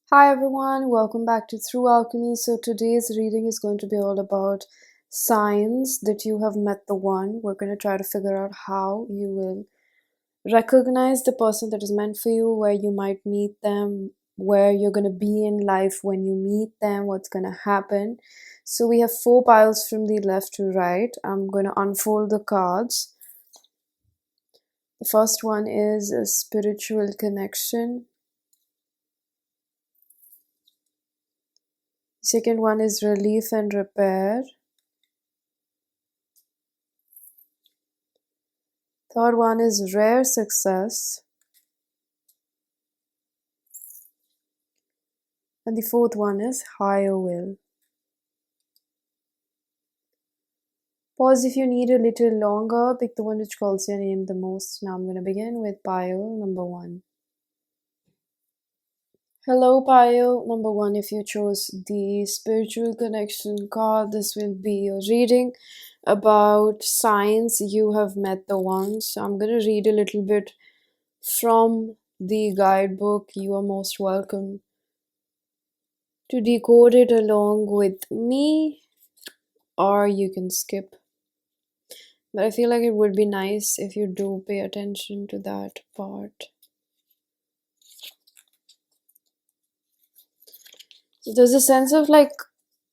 Hi everyone, welcome back to Through Alchemy. So today's reading is going to be all about signs that you have met the one. We're going to try to figure out how you will recognize the person that is meant for you, where you might meet them, where you're going to be in life when you meet them, what's going to happen. So we have 4 piles from the left to right. I'm going to unfold the cards. The first one is a spiritual connection. Second one is relief and repair. Third one is rare success. And the fourth one is higher will. Pause if you need a little longer. Pick the one which calls your name the most. Now I'm going to begin with pile number 1. Hello, pile number 1. If you chose the spiritual connection card, this will be your reading about signs you have met the one. So I'm going to read a little bit from the guidebook. You are most welcome to decode it along with me, or you can skip. But I feel like it would be nice if you do pay attention to that part. So there's a sense of like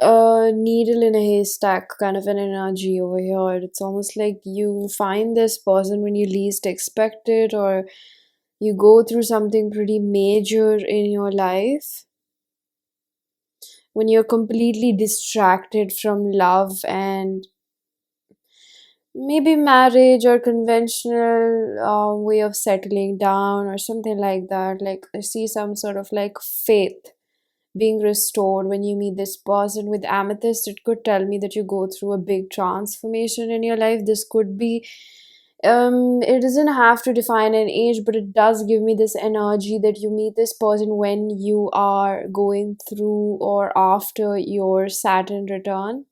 a needle in a haystack kind of an energy over here. It's almost like you find this person when you least expect it, or you go through something pretty major in your life when you're completely distracted from love and maybe marriage or conventional way of settling down or something like that. Like I see some sort of like faith being restored when you meet this person. With amethyst, it could tell me that you go through a big transformation in your life. This could be it doesn't have to define an age, but it does give me this energy that you meet this person when you are going through or after your Saturn return.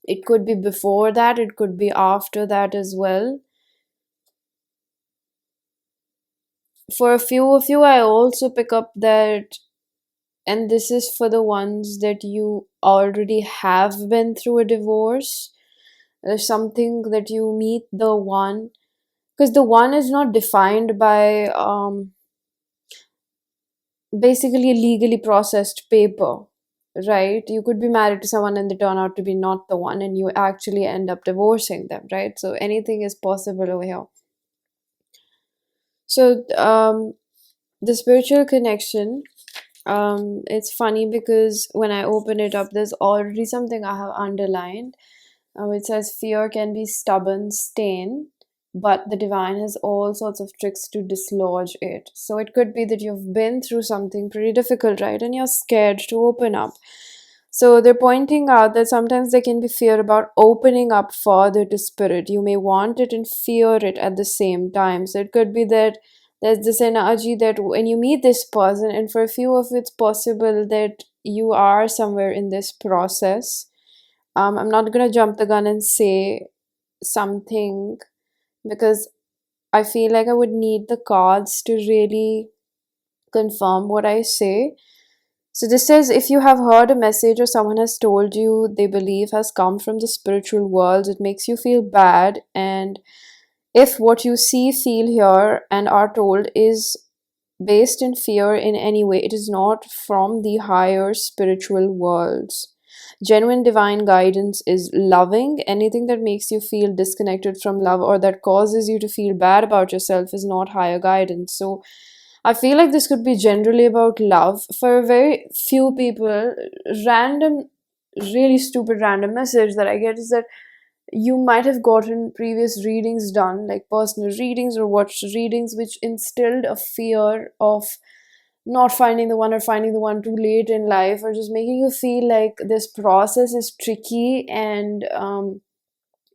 It could be before that, it could be after that as well. For a few of you, I also pick up that, and this is for the ones that you already have been through a divorce. There's something that you meet the one, because the one is not defined by basically legally processed paper, right? You could be married to someone and they turn out to be not the one, and you actually end up divorcing them, right? So anything is possible over here. So the spiritual connection, it's funny because when I open it up, there's already something I have underlined, which says fear can be stubborn stain, but the divine has all sorts of tricks to dislodge it. So it could be that you've been through something pretty difficult, right? And you're scared to open up. So they're pointing out that sometimes there can be fear about opening up further to spirit. You may want it and fear it at the same time. So it could be that there's this energy that when you meet this person, and for a few of it's possible that you are somewhere in this process. I'm not gonna jump the gun and say something because I feel like I would need the cards to really confirm what I say. So this says if you have heard a message or someone has told you they believe has come from the spiritual world, it makes you feel bad. And if what you see, feel, hear, and are told is based in fear in any way, it is not from the higher spiritual worlds. Genuine divine guidance is loving. Anything that makes you feel disconnected from love or that causes you to feel bad about yourself is not higher guidance. So I feel like this could be generally about love. For very few people, random, really stupid random message that I get is that you might have gotten previous readings done, like personal readings or watched readings, which instilled a fear of not finding the one or finding the one too late in life, or just making you feel like this process is tricky and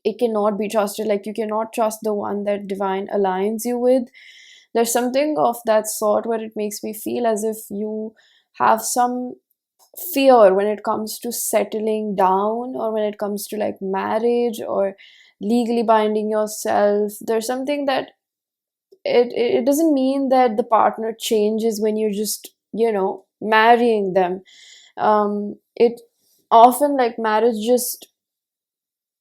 it cannot be trusted. Like you cannot trust the one that divine aligns you with. There's something of that sort where it makes me feel as if you have some fear when it comes to settling down, or when it comes to like marriage or legally binding yourself. There's something that it doesn't mean that the partner changes when you're just marrying them. It often, like, marriage just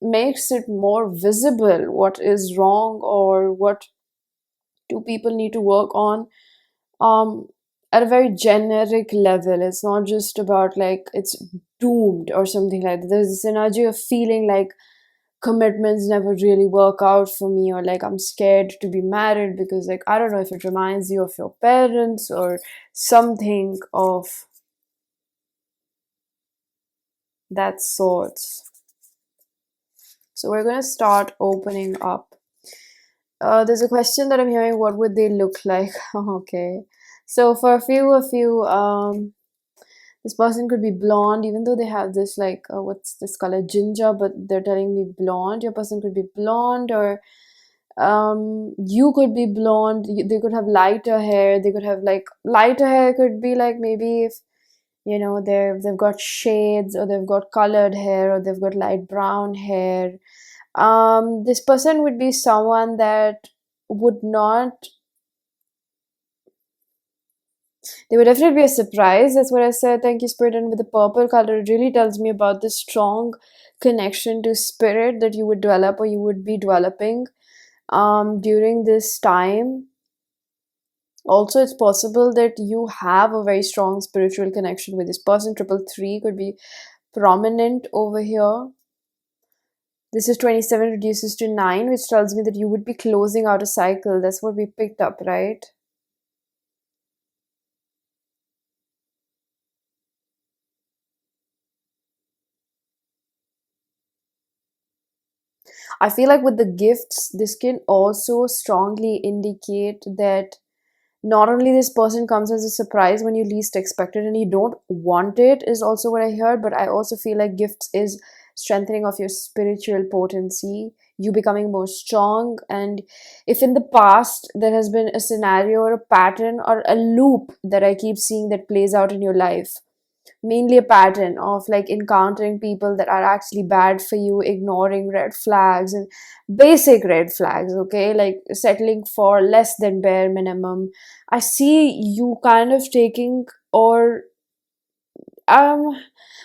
makes it more visible what is wrong or what two people need to work on, um at a very generic level. It's not just about like it's doomed or something like that. There's this energy of feeling like commitments never really work out for me, or like I'm scared to be married because, like, I don't know if it reminds you of your parents or something of that sort. So we're going to start opening up. There's a question that I'm hearing: what would they look like? Okay, so for a few of you, this person could be blonde, even though they have this, like, what's this color, ginger, but they're telling me blonde. Your person could be blonde, or you could be blonde. They could have lighter hair. They could have, like, lighter hair could be like, maybe if they've got shades, or they've got colored hair, or they've got light brown hair. This person would be someone that would not, they would definitely be a surprise. That's what I said. Thank you, Spirit. And with the purple color, it really tells me about the strong connection to spirit that you would develop, or you would be developing during this time. Also, it's possible that you have a very strong spiritual connection with this person. 333 could be prominent over here. This is 27 reduces to 9, which tells me that you would be closing out a cycle. That's what we picked up, right? I feel like with the gifts, this can also strongly indicate that not only this person comes as a surprise when you least expect it and you don't want it, is also what I heard, but I also feel like gifts is strengthening of your spiritual potency, you becoming more strong. And if in the past there has been a scenario or a pattern or a loop that I keep seeing that plays out in your life, mainly a pattern of like encountering people that are actually bad for you, ignoring red flags and basic red flags, okay, like settling for less than bare minimum. I see you kind of taking, or um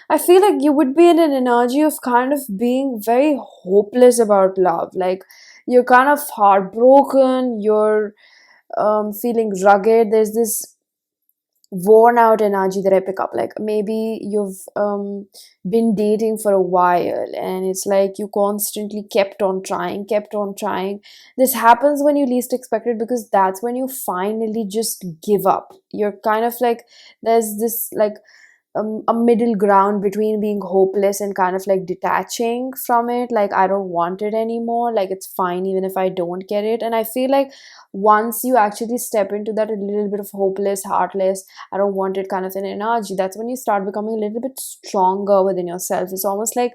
I feel like you would be in an energy of kind of being very hopeless about love. Like, you're kind of heartbroken, you're feeling rugged. There's this worn out energy that I pick up. Like, maybe you've been dating for a while and it's like you constantly kept on trying, kept on trying. This happens when you least expect it, because that's when you finally just give up. You're kind of like, there's this like a middle ground between being hopeless and kind of like detaching from it. Like, I don't want it anymore, like it's fine even if I don't get it. And I feel like once you actually step into that a little bit of hopeless, heartless, I don't want it kind of an energy, that's when you start becoming a little bit stronger within yourself. It's almost like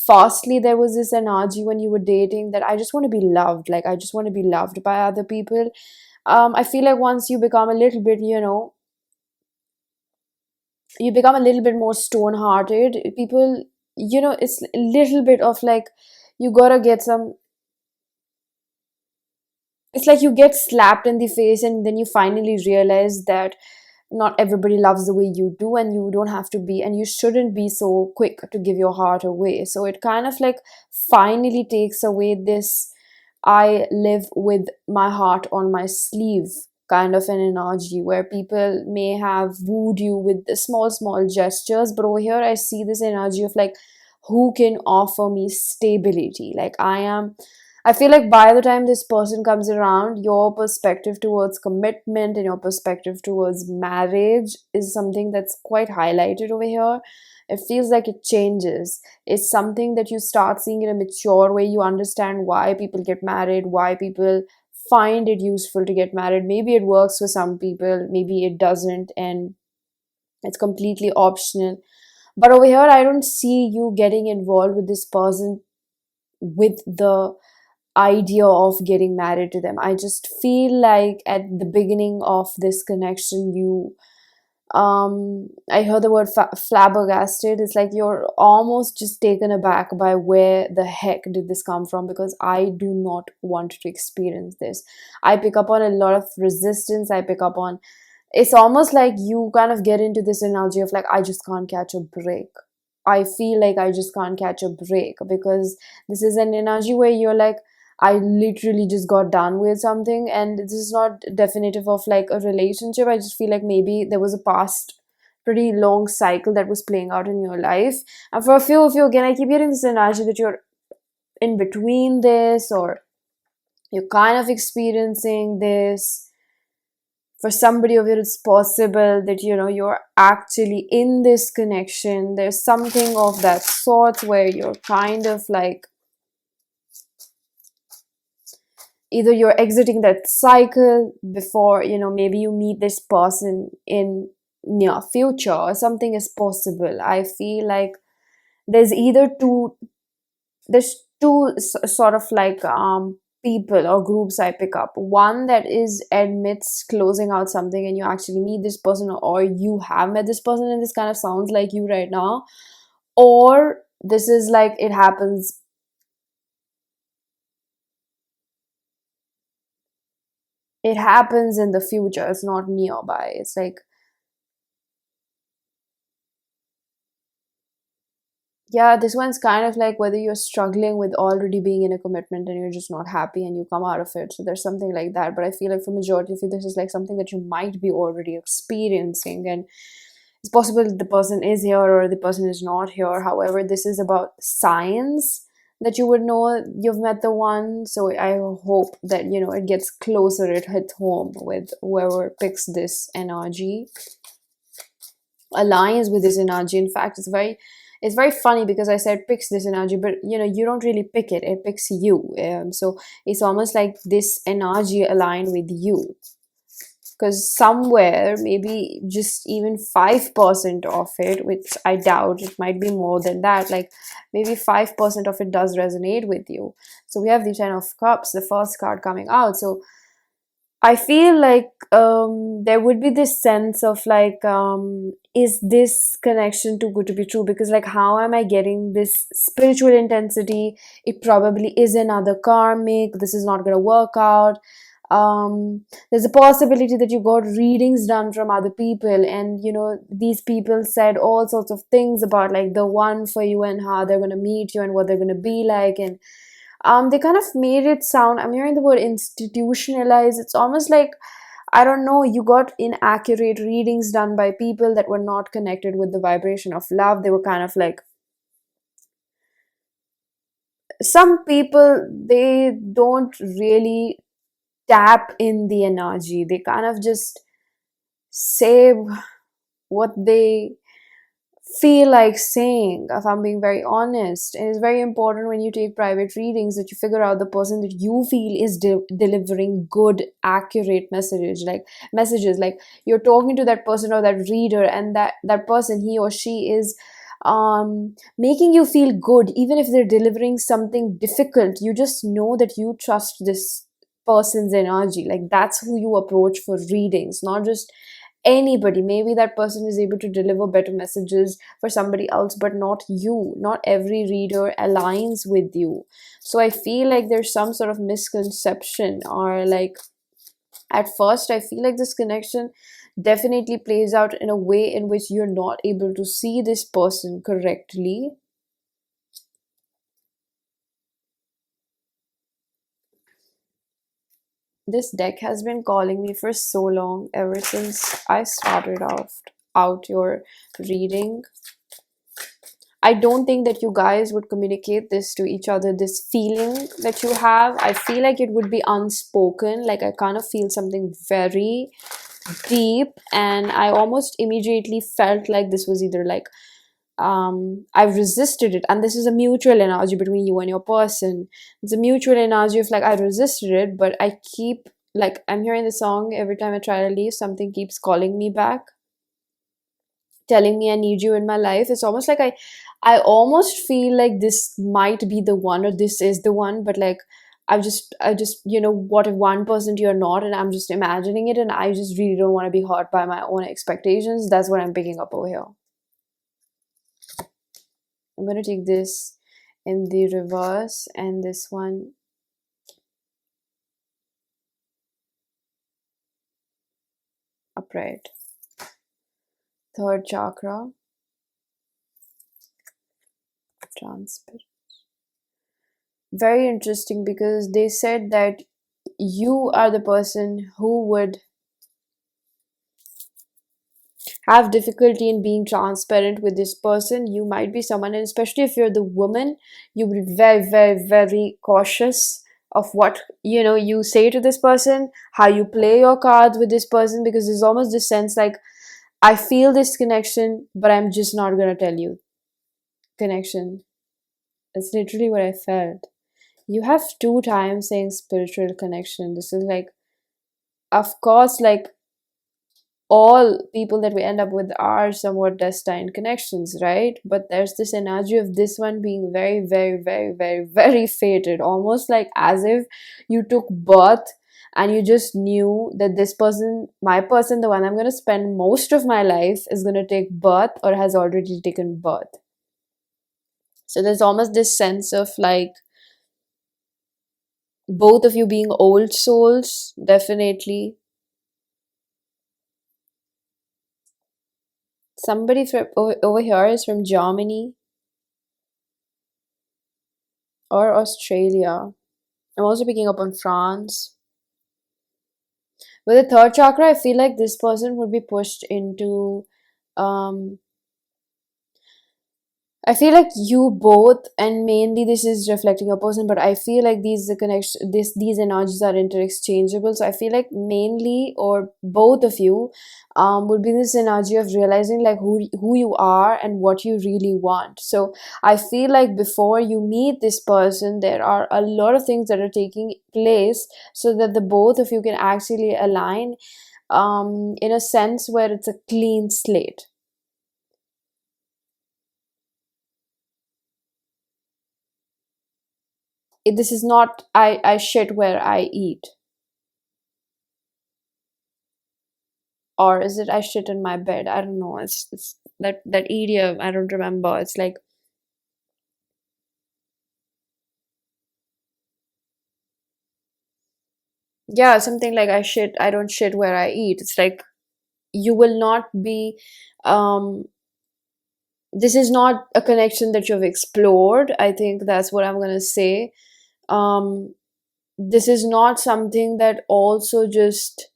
firstly there was this energy when you were dating that I just want to be loved, like I just want to be loved by other people. I feel like once you become a little bit, you become a little bit more stone hearted, people, it's a little bit of like, you gotta get some, it's like you get slapped in the face and then you finally realize that not everybody loves the way you do, and you don't have to be, and you shouldn't be so quick to give your heart away. So it kind of like finally takes away this I live with my heart on my sleeve kind of an energy, where people may have wooed you with the small, small gestures. But over here, I see this energy of like, who can offer me stability? Like, I feel like by the time this person comes around, your perspective towards commitment and your perspective towards marriage is something that's quite highlighted over here. It feels like it changes. It's something that you start seeing in a mature way. You understand why people get married, why people find it useful to get married. Maybe it works for some people, maybe it doesn't, and it's completely optional. But over here, I don't see you getting involved with this person with the idea of getting married to them. I just feel like at the beginning of this connection, I heard the word flabbergasted. It's like you're almost just taken aback by where the heck did this come from, because I do not want to experience this. I pick up on a lot of resistance. I pick up on it's almost like you kind of get into this energy of like, I just can't catch a break. I feel like I just can't catch a break, because this is an energy where you're like, I literally just got done with something, and this is not definitive of like a relationship. I just feel like maybe there was a past pretty long cycle that was playing out in your life. And for a few of you, again, I keep getting this energy that you're in between this, or you're kind of experiencing this. For somebody of it, it's possible that you're actually in this connection. There's something of that sort where you're kind of like, either you're exiting that cycle before maybe you meet this person in near future, or something is possible. I feel like there's either sort of like people or groups I pick up. One that is admits closing out something, and you actually meet this person, or you have met this person, and this kind of sounds like you right now. Or this is like, it happens in the future, it's not nearby. It's like, yeah, this one's kind of like whether you're struggling with already being in a commitment and you're just not happy and you come out of it. So there's something like that. But I feel like for majority of you, this is like something that you might be already experiencing. And it's possible that the person is here or the person is not here. However, this is about signs that you would know you've met the one. So I hope that, it gets closer, it hits home with whoever picks this energy, aligns with this energy. In fact, it's very funny because I said picks this energy, but you don't really pick it, it picks you. So it's almost like this energy aligned with you, because somewhere maybe just even 5% of it, which I doubt, it might be more than that, like maybe 5% of it does resonate with you. So we have the 10 of cups, the first card coming out. So I feel like there would be this sense of like, is this connection too good to be true? Because like, how am I getting this spiritual intensity? It probably is another karmic. This is not going to work out. There's a possibility that you got readings done from other people, and these people said all sorts of things about like the one for you and how they're going to meet you and what they're going to be like. And they kind of made it sound, I'm hearing the word institutionalized. It's almost like, I don't know, you got inaccurate readings done by people that were not connected with the vibration of love. They were kind of like, some people, they don't really tap in the energy. They kind of just say what they feel like saying, if I'm being very honest. And it's very important when you take private readings that you figure out the person that you feel is delivering good, accurate messages. Like you're talking to that person or that reader, and that person, he or she is making you feel good. Even if they're delivering something difficult, you just know that you trust this person's energy. Like that's who you approach for readings, not just anybody. Maybe that person is able to deliver better messages for somebody else, but not you. Not every reader aligns with you. So I feel like there's some sort of misconception, or like, at first I feel like this connection definitely plays out in a way in which you're not able to see this person correctly. This deck has been calling me for so long, ever since I started out your reading. I don't think that you guys would communicate this to each other, this feeling that you have. I feel like it would be unspoken. Like I kind of feel something very deep, and I almost immediately felt like this was either like, I've resisted it, and this is a mutual energy between you and your person. It's a mutual energy of like, I resisted it, but I keep, like, I'm hearing the song every time I try to leave, something keeps calling me back, telling me I need you in my life. It's almost like I almost feel like this might be the one, or this is the one, but like, I just what if 1% you're not, and I'm just imagining it, and I just really don't want to be hurt by my own expectations. That's what I'm picking up over here. I'm going to take this in the reverse, and this one upright. Third chakra, transparent. Very interesting, because they said that you are the person who would have difficulty in being transparent with this person. You might be someone, and especially if you're the woman, you would be very, very, very cautious of what you say to this person, how you play your cards with this person, because there's almost this sense like, I feel this connection, but I'm just not gonna tell you. Connection. That's literally what I felt. You have two times saying spiritual connection. This is like, of course, like all people that we end up with are somewhat destined connections, right? But there's this energy of this one being very, very, very, very, very fated, almost like as if you took birth and you just knew that this person, my person, the one I'm going to spend most of my life, is going to take birth or has already taken birth. So there's almost this sense of like both of you being old souls, definitely. Somebody from over here is from Germany or Australia. I'm also picking up on France. With the third chakra, I feel like this person would be pushed into um, I feel like you both, and mainly this is reflecting your person, but I feel like these energies are interchangeable. So I feel like mainly or both of you would be this energy of realizing like who you are and what you really want. So I feel like before you meet this person, there are a lot of things that are taking place so that the both of you can actually align in a sense where it's a clean slate. This is not I shit where I eat, or is it I shit in my bed? I don't know. It's that idiom. I don't remember. It's like, yeah, something like I don't shit where I eat. It's like you will not be um this is not a connection that you've explored. I think that's what I'm gonna say. Um this is not something that also just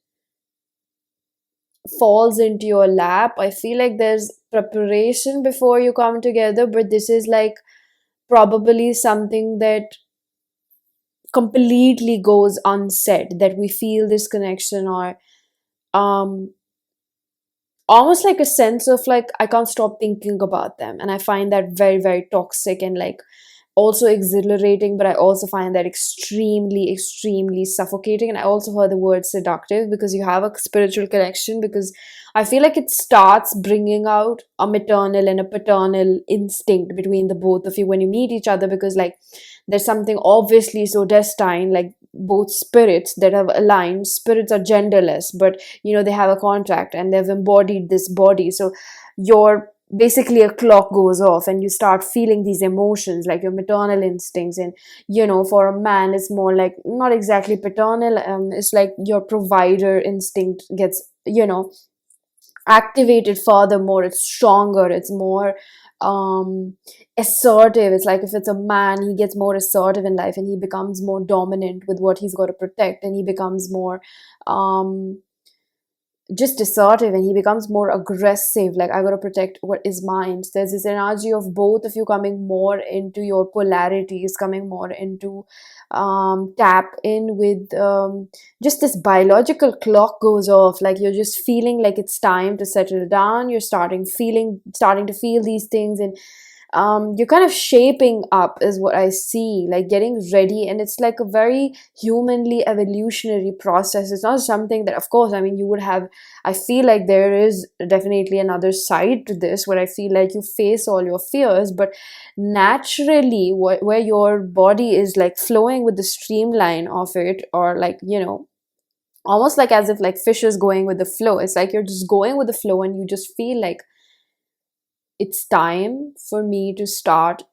falls into your lap. I feel like there's preparation before you come together, but this is like probably something that completely goes unsaid, that we feel this connection, or um almost like a sense of like I can't stop thinking about them, and I find that very, very toxic and like also exhilarating, but I also find that extremely, extremely suffocating. And I also heard the word seductive because you have a spiritual connection, because I feel like it starts bringing out a maternal and a paternal instinct between the both of you when you meet each other, because like there's something obviously so destined, like both spirits that have aligned. Spirits are genderless, but they have a contract and they've embodied this body. So your basically a clock goes off and you start feeling these emotions like your maternal instincts. And for a man it's more like not exactly paternal, it's like your provider instinct gets activated furthermore. It's stronger, it's more assertive. It's like if it's a man, he gets more assertive in life and he becomes more dominant with what he's got to protect, and he becomes more just assertive, and he becomes more aggressive, like I gotta protect what is mine. So there's this energy of both of you coming more into your polarities, coming more into tap in with just this biological clock goes off, like you're just feeling like it's time to settle down. You're starting to feel these things, and you're kind of shaping up is what I see, like getting ready. And it's like a very humanly evolutionary process. It's not something that, of course, I mean, you would have, I feel like there is definitely another side to this where I feel like you face all your fears, but naturally where your body is like flowing with the streamline of it, or like almost like as if like fish is going with the flow. It's like you're just going with the flow and you just feel like it's time for me to start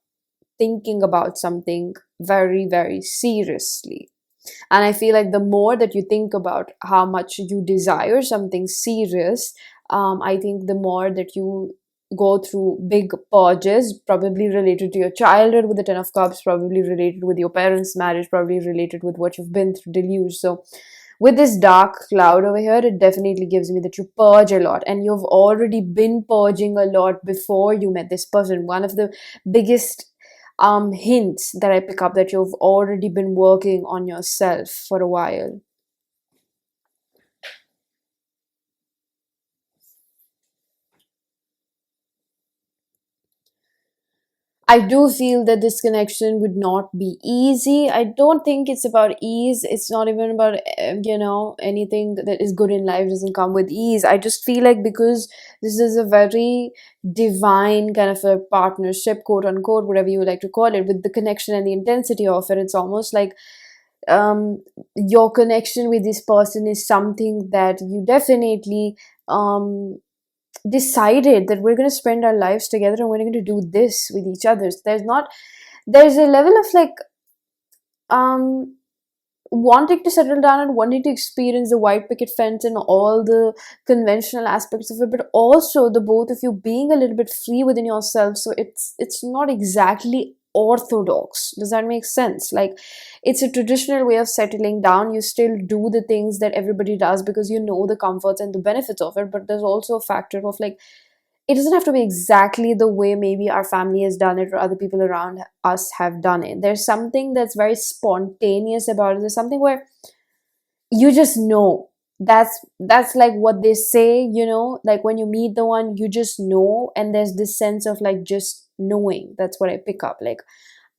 thinking about something very, very seriously. And I feel like the more that you think about how much you desire something serious, I think the more that you go through big purges, probably related to your childhood with the Ten of Cups, probably related with your parents' marriage, probably related with what you've been through, deluge. So with this dark cloud over here, it definitely gives me that you purge a lot, and you've already been purging a lot before you met this person. One of the biggest hints that I pick up that you've already been working on yourself for a while. I do feel that this connection would not be easy. I don't think it's about ease. It's not even about, anything that is good in life doesn't come with ease. I just feel like because this is a very divine kind of a partnership, quote unquote, whatever you would like to call it, with the connection and the intensity of it, it's almost like your connection with this person is something that you definitely um decided that we're going to spend our lives together and we're going to do this with each other. There's a level of like um wanting to settle down and wanting to experience the white picket fence and all the conventional aspects of it, but also the both of you being a little bit free within yourself. So it's not exactly orthodox. Does that make sense? Like, it's a traditional way of settling down. You still do the things that everybody does because you know the comforts and the benefits of it, but there's also a factor of like, it doesn't have to be exactly the way maybe our family has done it or other people around us have done it. There's something that's very spontaneous about it. There's something where you just know. That's like what they say, like when you meet the one, you just know, and there's this sense of like just knowing. That's what I pick up. Like,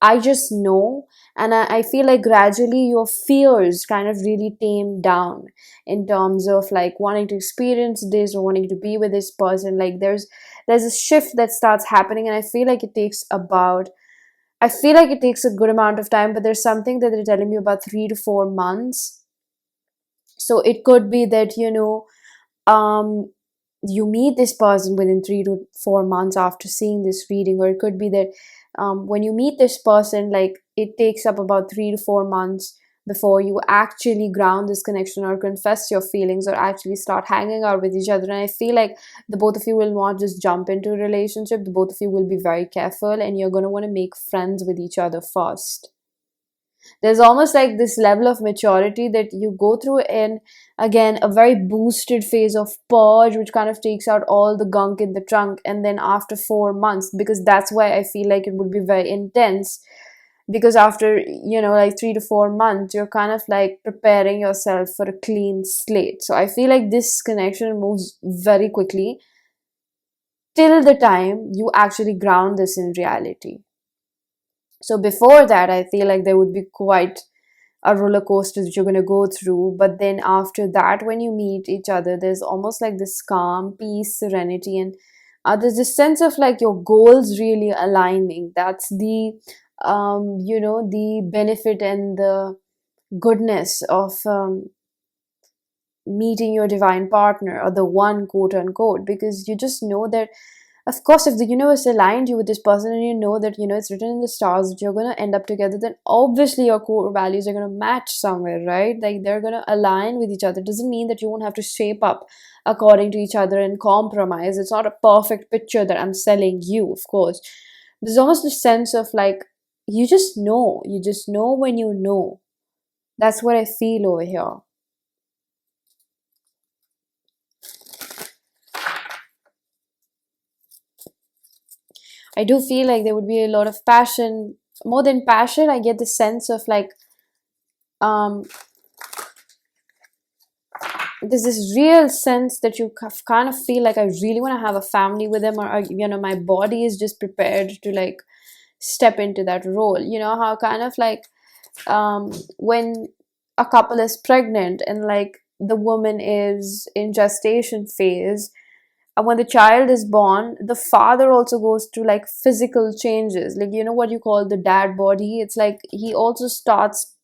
I just know, and I feel like gradually your fears kind of really tame down in terms of like wanting to experience this or wanting to be with this person. Like, there's a shift that starts happening, and I feel like it takes a good amount of time, but there's something that they're telling me about 3 to 4 months. So it could be that, um you meet this person within 3 to 4 months after seeing this reading, or it could be that when you meet this person, like, it takes up about 3 to 4 months before you actually ground this connection or confess your feelings or actually start hanging out with each other. And I feel like the both of you will not just jump into a relationship. The both of you will be very careful, and you're going to want to make friends with each other first. There's almost like this level of maturity that you go through in, again, a very boosted phase of purge, which kind of takes out all the gunk in the trunk. And then after 4 months, because that's why I feel like it would be very intense, because after, like 3 to 4 months, you're kind of like preparing yourself for a clean slate. So I feel like this connection moves very quickly till the time you actually ground this in reality. So before that, I feel like there would be quite a roller coaster that you're going to go through. But then after that, when you meet each other, there's almost like this calm, peace, serenity, and there's this sense of like your goals really aligning. That's the benefit and the goodness of meeting your divine partner, or the one, quote unquote, because you just know that, of course, if the universe aligned you with this person, and you know that, it's written in the stars that you're going to end up together, then obviously your core values are going to match somewhere, right? Like, they're going to align with each other. It doesn't mean that you won't have to shape up according to each other and compromise. It's not a perfect picture that I'm selling you, of course. There's almost a sense of like, you just know when you know. That's what I feel over here. I do feel like there would be a lot of passion. More than passion, I get the sense of like, um there's this real sense that you kind of feel like I really want to have a family with them, or my body is just prepared to like step into that role. You know how kind of like, when a couple is pregnant and like the woman is in gestation phase, and when the child is born, the father also goes through like physical changes, like, what you call the dad body. It's like he also starts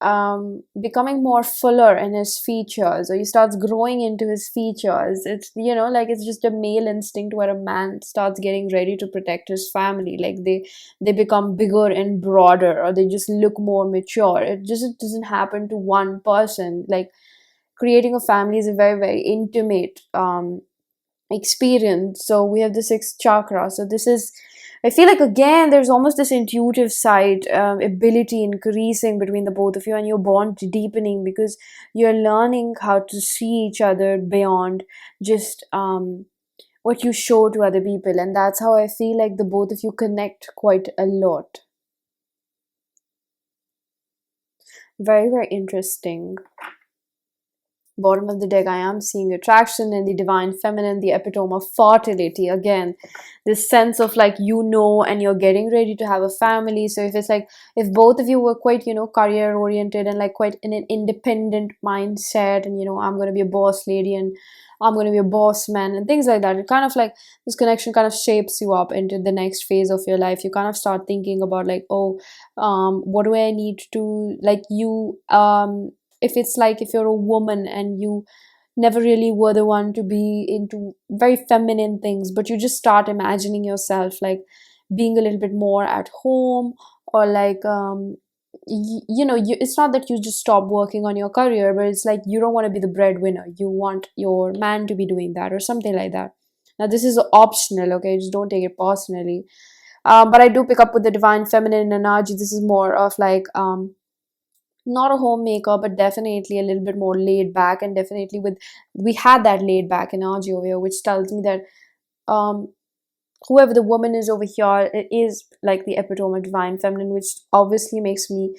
becoming more fuller in his features, or he starts growing into his features. It's, like it's just a male instinct where a man starts getting ready to protect his family. Like they become bigger and broader, or they just look more mature. It doesn't happen to one person. Like creating a family is a very, very intimate experience. So we have the sixth chakra. So this is, I feel like, again, there's almost this intuitive side, ability increasing between the both of you, and your bond deepening because you're learning how to see each other beyond just what you show to other people. And that's how I feel like the both of you connect quite a lot. Very, very interesting. Bottom of the deck, I am seeing attraction and the divine feminine, the epitome of fertility. Again, this sense of like, and you're getting ready to have a family. So if it's like, if both of you were quite, career oriented and like quite in an independent mindset, and I'm going to be a boss lady and I'm going to be a boss man and things like that, it kind of like, this connection kind of shapes you up into the next phase of your life. You kind of start thinking about like, oh, what do I need to, like, if it's like, if you're a woman and you never really were the one to be into very feminine things, but you just start imagining yourself like being a little bit more at home, or like it's not that you just stop working on your career, but it's like you don't want to be the breadwinner, you want your man to be doing that or something like that. Now this is optional, okay, just don't take it personally. But I do pick up with the divine feminine energy. This is more of like not a homemaker, but definitely a little bit more laid back, and definitely we had that laid back energy over here, which tells me that um whoever the woman is over here, it is like the epitome of divine feminine, which obviously makes me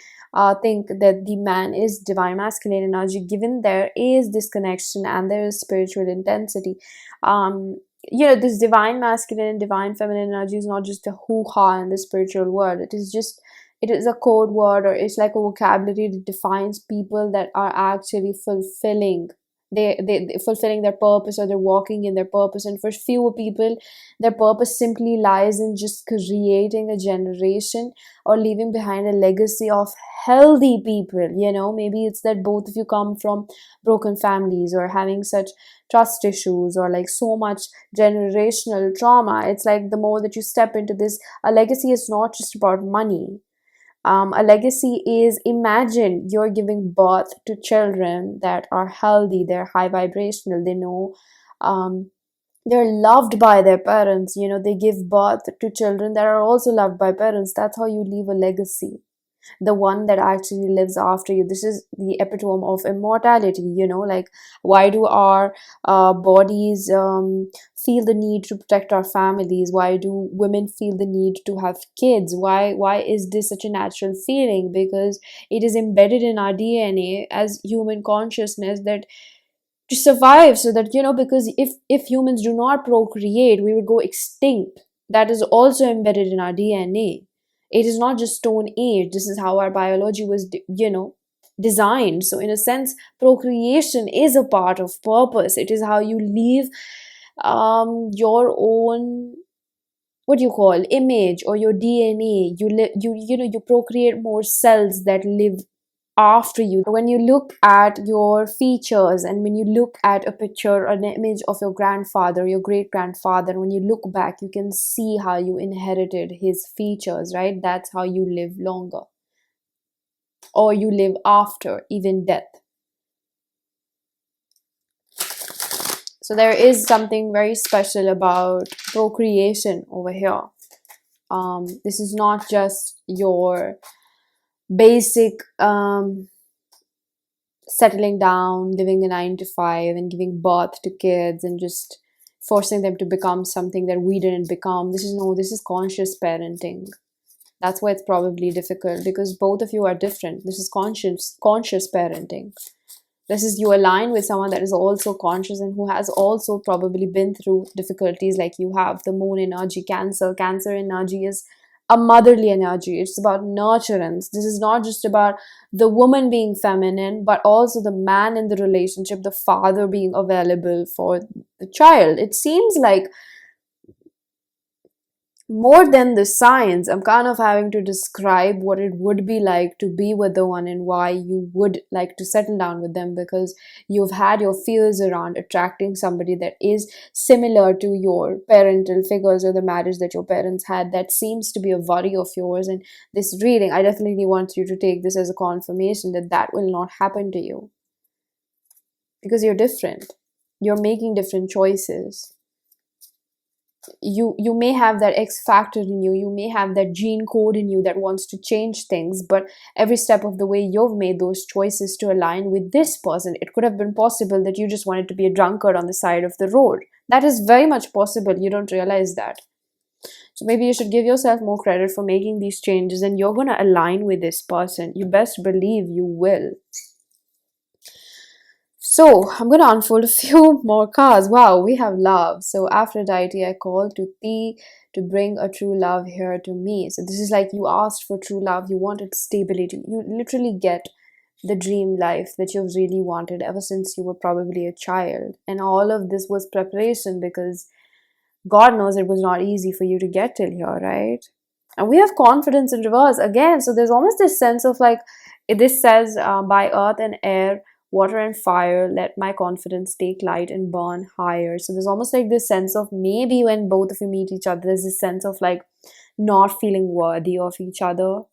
think that the man is divine masculine energy, given there is this connection and there is spiritual intensity. This divine masculine and divine feminine energy is not just a hoo-ha in the spiritual world. It is a code word, or it's like a vocabulary that defines people that are actually fulfilling, they fulfilling their purpose, or they're walking in their purpose. And for fewer people, their purpose simply lies in just creating a generation or leaving behind a legacy of healthy people. Maybe it's that both of you come from broken families, or having such trust issues, or like so much generational trauma. It's like the more that you step into this, a legacy is not just about money. A legacy is, imagine you're giving birth to children that are healthy, they're high vibrational, they know they're loved by their parents. They give birth to children that are also loved by parents. That's how you leave a legacy, the one that actually lives after you. This is the epitome of immortality. Like, why do our bodies feel the need to protect our families? Why do women feel the need to have kids? Why is this such a natural feeling? Because it is embedded in our DNA as human consciousness, that to survive, so that because if humans do not procreate, we would go extinct. That is also embedded in our DNA. It is not just stone age. This is how our biology was designed. So in a sense, procreation is a part of purpose. It is how you leave your own, what do you call, image, or your DNA. You procreate more cells that live after you. When you look at your features, and when you look at a picture, an image of your grandfather, your great grandfather, when you look back, you can see how you inherited his features, right? That's how you live longer, or you live after even death. So there is something very special about procreation over here. This is not just your basic settling down, living a 9 to 5, and giving birth to kids and just forcing them to become something that we didn't become. This is conscious parenting. That's why it's probably difficult, because both of you are different. This is conscious parenting. This is, you align with someone that is also conscious and who has also probably been through difficulties like you have. The moon energy, Cancer energy is a motherly energy. It's about nurturance. This is not just about the woman being feminine, but also the man in the relationship, the father being available for the child. It seems like more than the science, I'm kind of having to describe what it would be like to be with the one and why you would like to settle down with them, because you've had your fears around attracting somebody that is similar to your parental figures or the marriage that your parents had. That seems to be a worry of yours. And this reading, I definitely want you to take this as a confirmation that that will not happen to you, because you're different. You're making different choices. You may have that X factor in you, you may have that gene code in you that wants to change things, but every step of the way you've made those choices to align with this person. It could have been possible that you just wanted to be a drunkard on the side of the road. That is very much possible. You don't realize that. So maybe you should give yourself more credit for making these changes, and you're going to align with this person. You best believe you will. So I'm going to unfold a few more cards. Wow, we have love. So Aphrodite, I call to thee to bring a true love here to me. So this is like you asked for true love. You wanted stability. You literally get the dream life that you've really wanted ever since you were probably a child. And all of this was preparation, because God knows it was not easy for you to get till here, right? And we have confidence in reverse again. So there's almost this sense of like, this says, by earth and air, water and fire, let my confidence take light and burn higher. So there's almost like this sense of, maybe when both of you meet each other, there's this sense of like not feeling worthy of each other,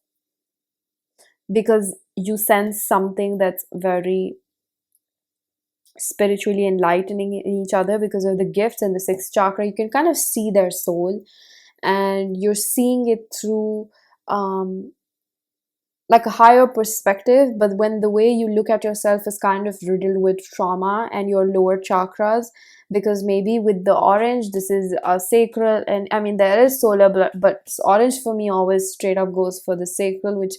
because you sense something that's very spiritually enlightening in each other because of the gifts and the sixth chakra. You can kind of see their soul, and you're seeing it through like a higher perspective. But when the way you look at yourself is kind of riddled with trauma and your lower chakras, because maybe with the orange, this is a sacral, and I mean there is solar, but orange for me always straight up goes for the sacral, which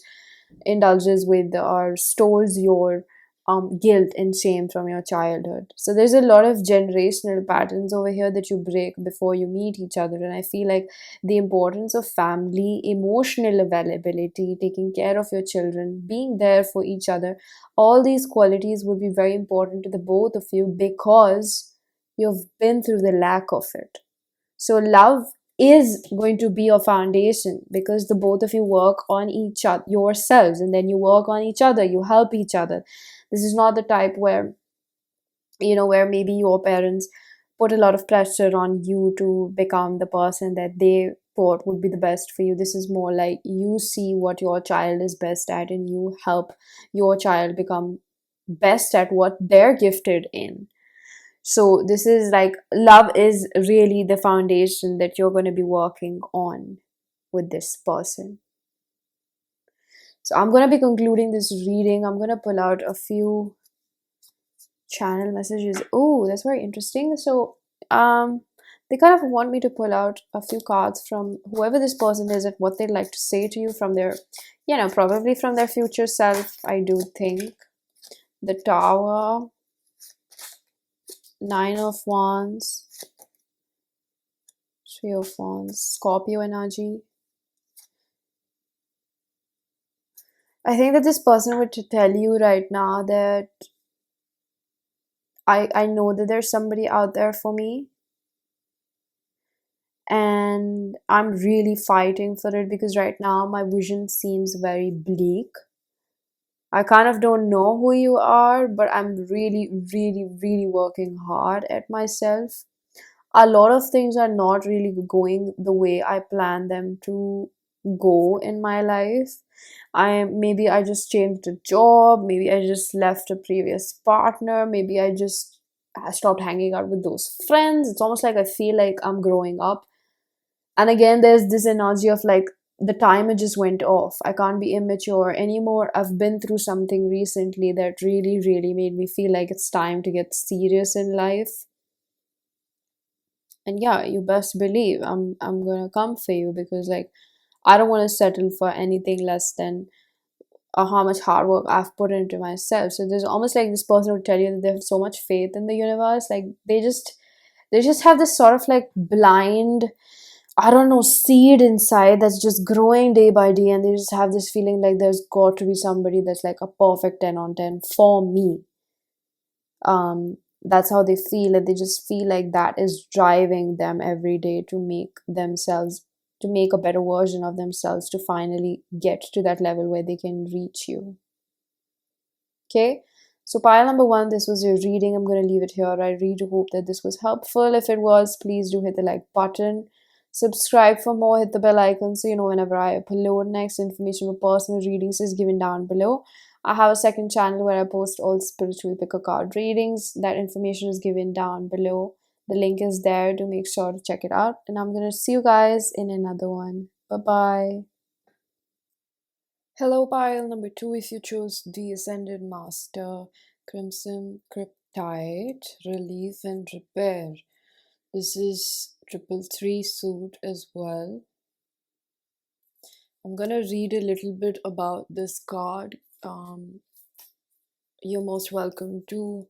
indulges with or stores your guilt and shame from your childhood. So there's a lot of generational patterns over here that you break before you meet each other. And I feel like the importance of family, emotional availability, taking care of your children, being there for each other, all these qualities would be very important to the both of you, because you've been through the lack of it. So love is going to be a foundation, because the both of you work on each other yourselves, and then you work on each other, you help each other. This is not the type where, where maybe your parents put a lot of pressure on you to become the person that they thought would be the best for you. This is more like you see what your child is best at, and you help your child become best at what they're gifted in. So this is like, love is really the foundation that you're going to be working on with this person. So I'm going to be concluding this reading. I'm going to pull out a few channel messages. Oh, that's very interesting. So they kind of want me to pull out a few cards from whoever this person is, and what they'd like to say to you from their, probably from their future self, I do think. The Tower, Nine of Wands, Three of Wands, Scorpio energy. I think that this person would tell you right now that I know that there's somebody out there for me, and I'm really fighting for it, because right now my vision seems very bleak. I kind of don't know who you are, but I'm really, really, really working hard at myself. A lot of things are not really going the way I plan them to go in my life. Maybe I just changed a job, maybe I just left a previous partner, maybe I just stopped hanging out with those friends. It's almost like I feel like I'm growing up. And again, there's this energy of like, the timer just went off. I can't be immature anymore. I've been through something recently that really, really made me feel like it's time to get serious in life. And yeah, you best believe I'm gonna come for you, because like, I don't want to settle for anything less than how much hard work I've put into myself. So there's almost like this person would tell you that they have so much faith in the universe. Like they just have this sort of like blind, I don't know, seed inside that's just growing day by day, and they just have this feeling like there's got to be somebody that's like a perfect 10 on 10 for me. That's how they feel, and they just feel like that is driving them every day to make themselves, to make a better version of themselves to finally get to that level where they can reach you. Okay, so pile number one, this was your reading. I'm going to leave it here. I really do hope that this was helpful. If it was, please do hit the like button. Subscribe for more, hit the bell icon so you know whenever I upload next. Information for personal readings is given down below. I have a second channel where I post all spiritual pick a card readings. That information is given down below. The link is there to make sure to check it out. And I'm going to see you guys in another one. Bye-bye. Hello, pile number two. If you chose the Ascended Master, Crimson Cryptide, Relief and Repair. This is 333 suit as well. I'm gonna read a little bit about this card. You're most welcome to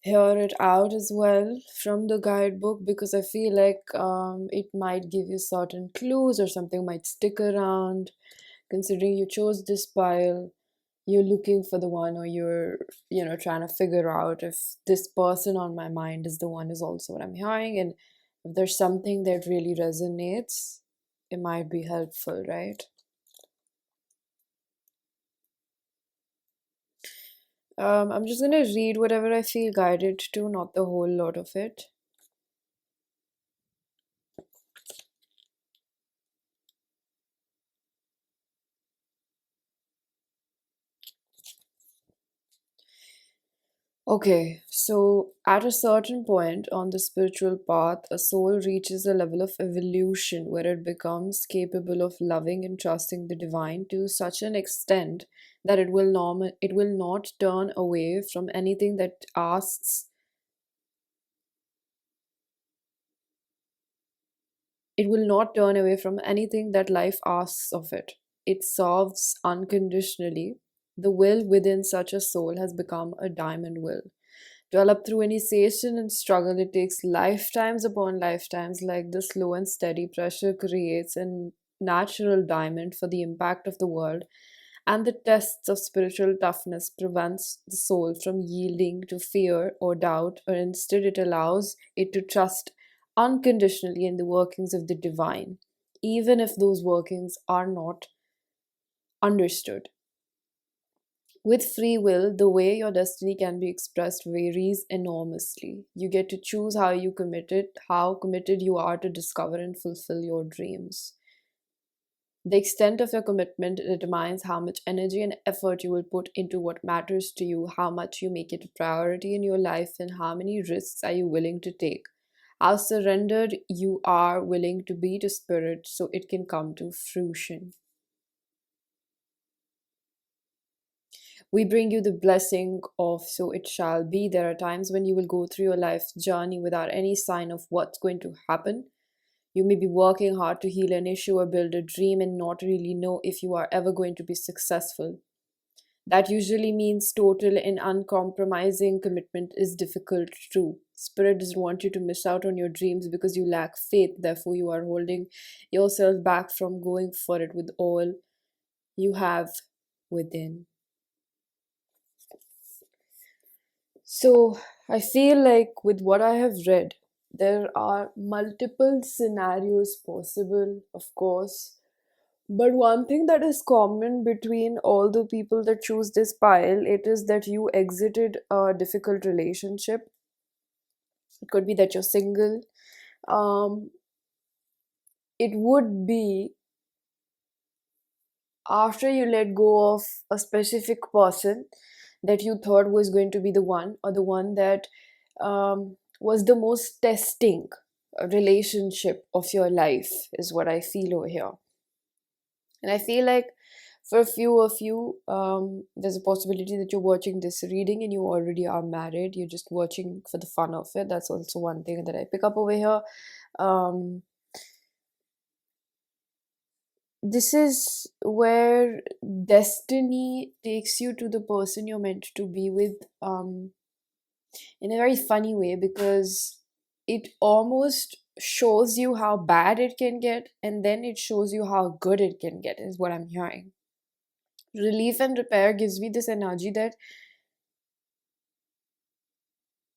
hear it out as well from the guidebook, because I feel like it might give you certain clues or something might stick around. Considering you chose this pile, you're looking for the one, or you're trying to figure out if this person on my mind is the one, is also what I'm hearing. And if there's something that really resonates, it might be helpful, right? I'm just gonna read whatever I feel guided to, not the whole lot of it. Okay, so at a certain point on the spiritual path, a soul reaches a level of evolution where it becomes capable of loving and trusting the divine to such an extent that it will not turn away from anything that asks. It will not turn away from anything that life asks of it. It serves unconditionally. The will within such a soul has become a diamond will. Developed through initiation and struggle, it takes lifetimes upon lifetimes, like the slow and steady pressure creates a natural diamond for the impact of the world, and the tests of spiritual toughness prevents the soul from yielding to fear or doubt, or instead it allows it to trust unconditionally in the workings of the divine, even if those workings are not understood. With free will, the way your destiny can be expressed varies enormously. You get to choose how committed you are to discover and fulfill your dreams. The extent of your commitment determines how much energy and effort you will put into what matters to you, how much you make it a priority in your life, and how many risks are you willing to take. How surrendered you are willing to be to spirit so it can come to fruition. We bring you the blessing of so it shall be. There are times when you will go through your life's journey without any sign of what's going to happen. You may be working hard to heal an issue or build a dream and not really know if you are ever going to be successful. That usually means total and uncompromising commitment is difficult too. Spirit doesn't want you to miss out on your dreams because you lack faith. Therefore, you are holding yourself back from going for it with all you have within. So, I feel like with what I have read, there are multiple scenarios possible, of course. But one thing that is common between all the people that choose this pile, it is that you exited a difficult relationship. It could be that you're single. Um, it would be after you let go of a specific person that you thought was going to be the one, or the one that was the most testing relationship of your life, is what I feel over here. And I feel like for a few of you, there's a possibility that you're watching this reading and you already are married. You're just watching for the fun of it. That's also one thing that I pick up over here. This is where destiny takes you to the person you're meant to be with, in a very funny way, because it almost shows you how bad it can get, and then it shows you how good it can get, is what I'm hearing. Relief and repair gives me this energy that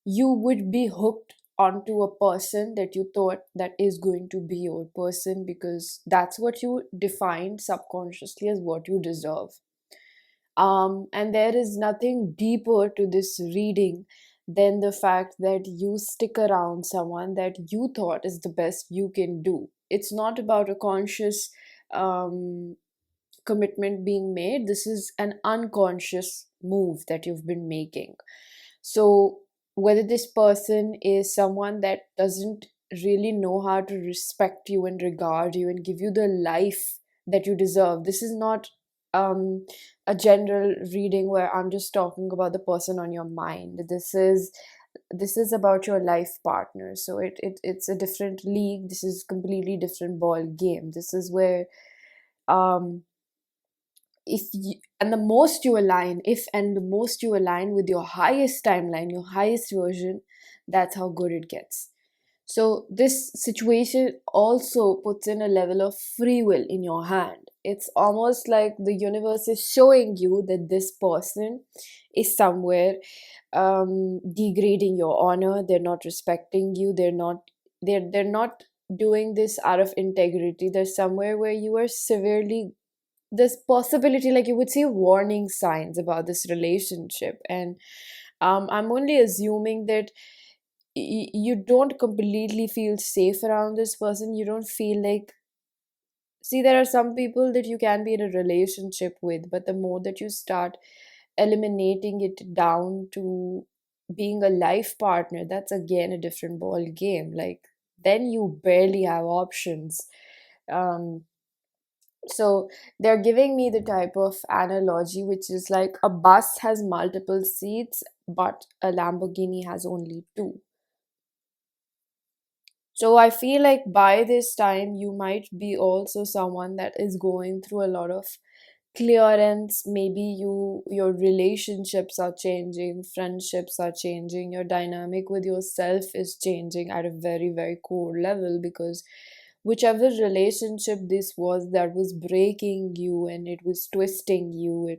you would be hooked onto a person that you thought that is going to be your person, because that's what you defined subconsciously as what you deserve. And there is nothing deeper to this reading than the fact that you stick around someone that you thought is the best you can do. It's not about a conscious um, commitment being made. This is an unconscious move that you've been making. So, whether this person is someone that doesn't really know how to respect you and regard you and give you the life that you deserve, this is not um, a general reading where I'm just talking about the person on your mind. This is about your life partner. So it's a different league. This is completely different ball game. This is where um if you, and the most you align if and the most you align with your highest timeline, your highest version, that's how good it gets. So this situation also puts in a level of free will in your hand. It's almost like the universe is showing you that this person is somewhere degrading your honor. They're not respecting you. They're not doing this out of integrity. There's somewhere where you are severely, this possibility, like you would say, warning signs about this relationship. And I'm only assuming that you don't completely feel safe around this person. You don't feel like, see, there are some people that you can be in a relationship with, but the more that you start eliminating it down to being a life partner, that's again a different ball game. Like, then you barely have options. um so they're giving me the type of analogy which is like a bus has multiple seats, but a Lamborghini has only two. So I feel like by this time you might be also someone that is going through a lot of clearance. Maybe your relationships are changing, friendships are changing, your dynamic with yourself is changing at a very, very core level, because whichever relationship this was that was breaking you and it was twisting you,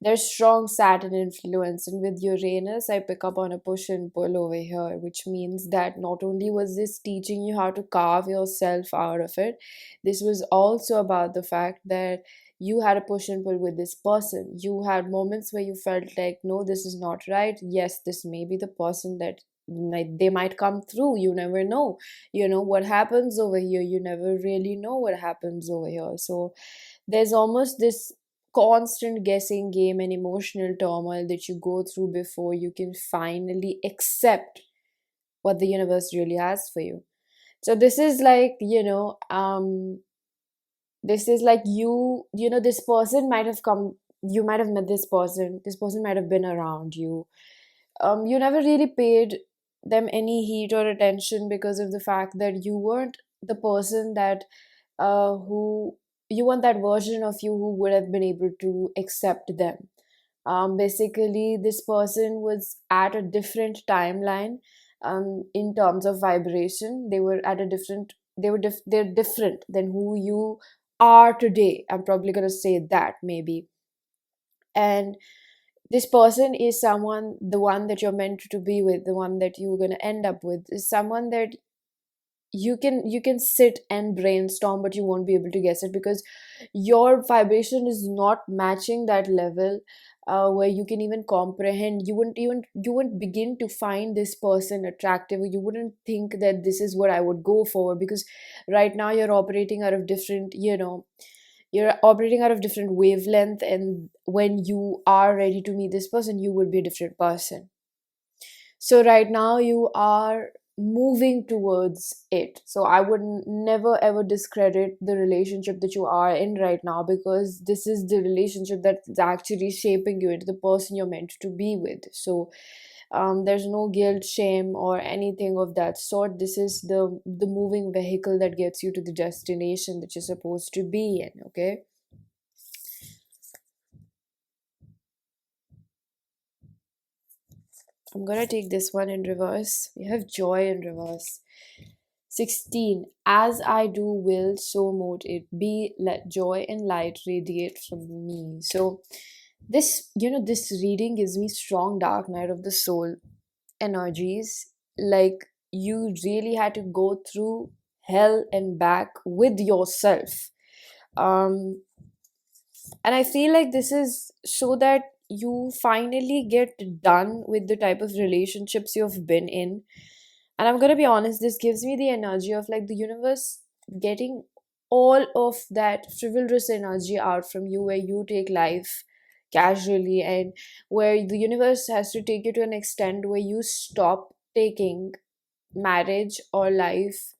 there's strong Saturn influence. And with Uranus, I pick up on a push and pull over here, which means that not only was this teaching you how to carve yourself out of it, this was also about the fact that you had a push and pull with this person. You had moments where you felt like, no, this is not right. Yes, this may be the person that they might come through. You never know. You know what happens over here. You never really know what happens over here. So there's almost this constant guessing game and emotional turmoil that you go through before you can finally accept what the universe really has for you. So this is like, this is like this person might have come, you might have met this person might have been around you. You never really paid them any heed or attention because of the fact that you weren't the person that who you want that version of you who would have been able to accept them. Basically, this person was at a different timeline. In terms of vibration, they were at a different, they're different than who you are today. I'm probably going to say that, maybe. And this person is someone, the one that you're meant to be with, the one that you're going to end up with, is someone that you can sit and brainstorm, but you won't be able to guess it because your vibration is not matching that level where you can even comprehend. You wouldn't begin to find this person attractive. You wouldn't think that this is what I would go for, because right now you're operating out of different, you're operating out of different wavelength, and when you are ready to meet this person, you will be a different person. So right now you are moving towards it. So I would never ever discredit the relationship that you are in right now, because this is the relationship that's actually shaping you into the person you're meant to be with. So there's no guilt, shame, or anything of that sort. This is the moving vehicle that gets you to the destination that you're supposed to be in. Okay. I'm gonna take this one in reverse. We have joy in reverse. 16. As I do will, so mote it be. Let joy and light radiate from me. So, this reading gives me strong dark night of the soul energies. Like, you really had to go through hell and back with yourself. um and I feel like this is so that you finally get done with the type of relationships you've been in. And I'm gonna be honest, this gives me the energy of like the universe getting all of that frivolous energy out from you, where you take life casually, and where the universe has to take you to an extent where you stop taking marriage or life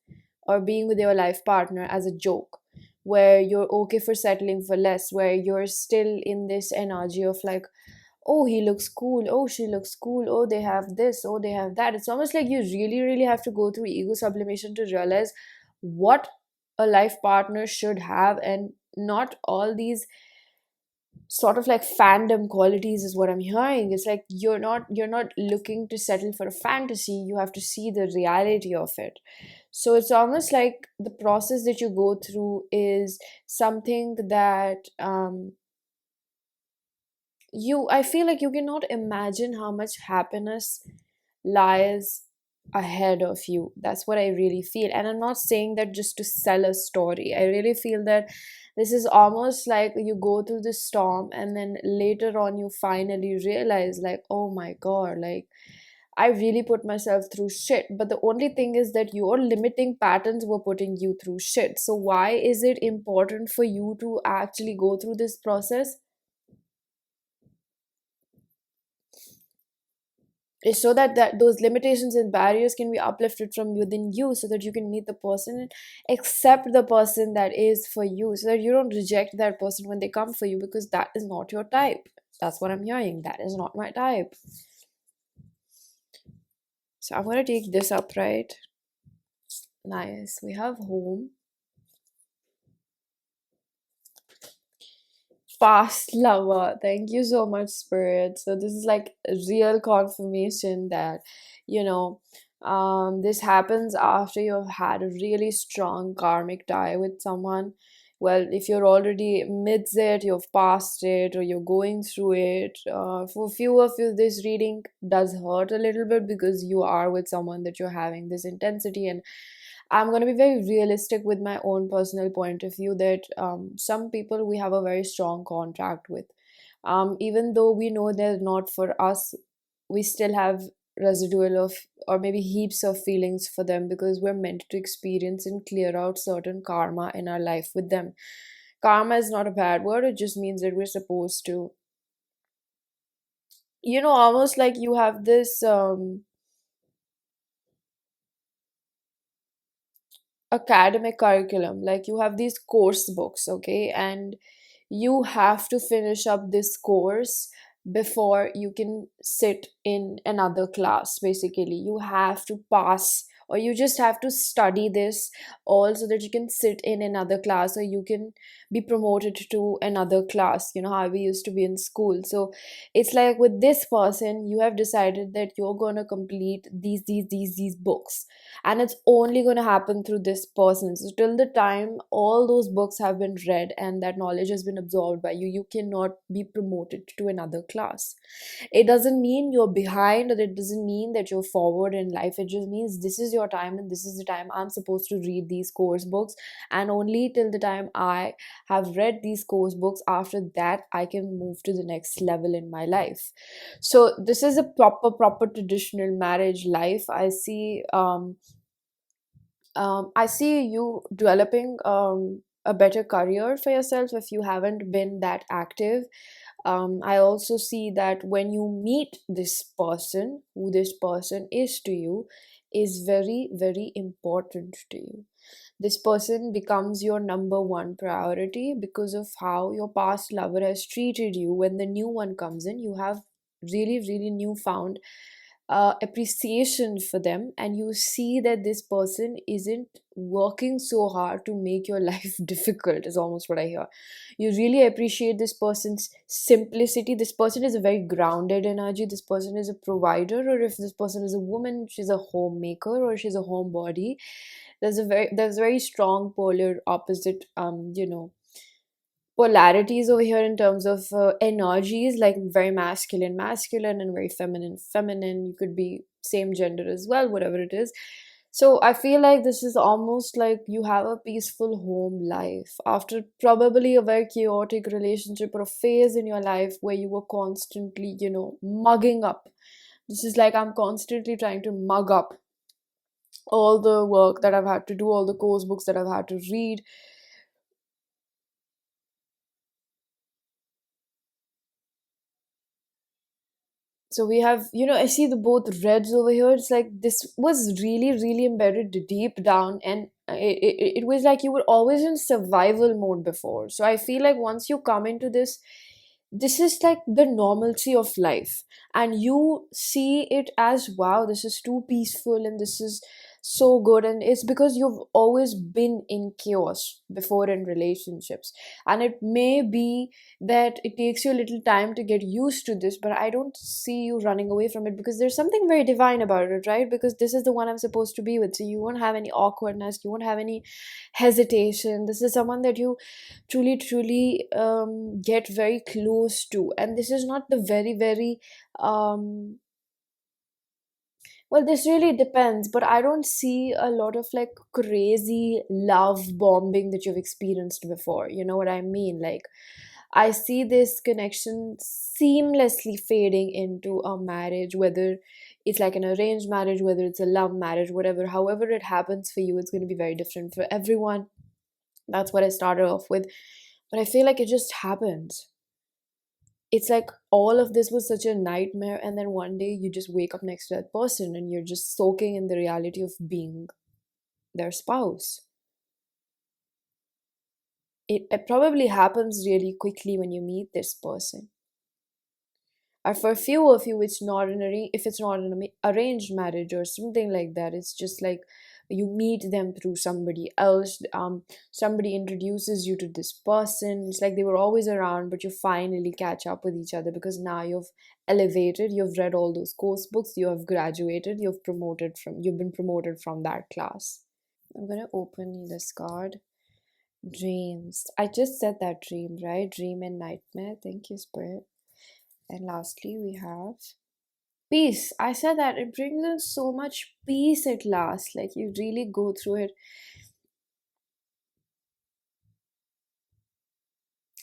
or being with your life partner as a joke, where you're okay for settling for less, where you're still in this energy of like, oh, he looks cool, oh, she looks cool, oh, they have this, oh, they have that. It's almost like you really, really have to go through ego sublimation to realize what a life partner should have, and not all these sort of like fandom qualities is what I'm hearing. It's like you're not looking to settle for a fantasy, you have to see the reality of it. So it's almost like the process that you go through is something that you I feel like you cannot imagine how much happiness lies ahead of you. That's what I really feel. And I'm not saying that just to sell a story. I really feel that this is almost like you go through the storm and then later on you finally realize, like, oh my god, like I really put myself through shit. But the only thing is that your limiting patterns were putting you through shit. So why is it important for you to actually go through this process? Is so that, those limitations and barriers can be uplifted from within you, so that you can meet the person and accept the person that is for you, so that you don't reject that person when they come for you, because that is not your type. That's what I'm hearing. That is not my type. So I'm going to take this up, right? Nice. We have home, past lover. Thank you so much, spirit. So this is like a real confirmation that, you know, this happens after you've had a really strong karmic tie with someone. Well, if you're already midst it, you've passed it, or you're going through it, for a few of you this reading does hurt a little bit, because you are with someone that you're having this intensity. And I'm going to be very realistic with my own personal point of view that some people we have a very strong contract with. Even though we know they're not for us, we still have residual of, or maybe heaps of feelings for them, because we're meant to experience and clear out certain karma in our life with them. Karma is not a bad word, it just means that we're supposed to, almost like you have this academic curriculum, like you have these course books, okay, and you have to finish up this course before you can sit in another class. Basically, you have to pass, or you just have to study this all, so that you can sit in another class, or you can be promoted to another class, how we used to be in school. So it's like with this person, you have decided that you're going to complete these books, and it's only going to happen through this person. So till the time all those books have been read and that knowledge has been absorbed by you, you cannot be promoted to another class. It doesn't mean you're behind, or it doesn't mean that you're forward in life. It just means this is your time, and this is the time I'm supposed to read these course books, and only till the time I have read these course books, after that I can move to the next level in my life. So this is a proper traditional marriage life. I see you developing a better career for yourself if you haven't been that active. I also see that when you meet this person, who this person is to you, is very, very important to you. This person becomes your number one priority because of how your past lover has treated you. When the new one comes in, you have really, really newfound appreciation for them, and you see that this person isn't working so hard to make your life difficult, is almost what I hear. You really appreciate this person's simplicity. This person is a very grounded energy. This person is a provider, or if this person is a woman, she's a homemaker or she's a homebody. There's very strong polar opposite polarities over here in terms of energies, like very masculine and very feminine. You could be same gender as well, whatever it is. So I feel like this is almost like you have a peaceful home life after probably a very chaotic relationship or a phase in your life where you were constantly, mugging up. This is like I'm constantly trying to mug up all the work that I've had to do, all the course books that I've had to read. So we have, I see the both reds over here. It's like this was really, really embedded deep down, and it was like you were always in survival mode before. So I feel like once you come into this is like the normalcy of life, and you see it as, wow, this is too peaceful and this is so good, and it's because you've always been in chaos before in relationships. And it may be that it takes you a little time to get used to this, but I don't see you running away from it, because there's something very divine about it, right? Because this is the one I'm supposed to be with, so you won't have any awkwardness, you won't have any hesitation. This is someone that you truly, truly get very close to. And this is not the very, very well, this really depends, but I don't see a lot of like crazy love bombing that you've experienced before. You know what I mean? Like, I see this connection seamlessly fading into a marriage, whether it's like an arranged marriage, whether it's a love marriage, whatever, however it happens for you, it's going to be very different for everyone. That's what I started off with. But I feel like it just happens. It's like all of this was such a nightmare, and then one day you just wake up next to that person and you're just soaking in the reality of being their spouse. It probably happens really quickly when you meet this person. Or for a few of you, it's not if it's not an arranged marriage or something like that, it's just like you meet them through somebody else. Somebody introduces you to this person. It's like they were always around, but you finally catch up with each other because now you've elevated, you've read all those course books, you have graduated, you've been promoted from that class. I'm gonna open this card. Dreams. I just said that, dream, right? Dream and nightmare. Thank you, spirit. And lastly, we have peace. I said that it brings in so much peace at last. Like you really go through it.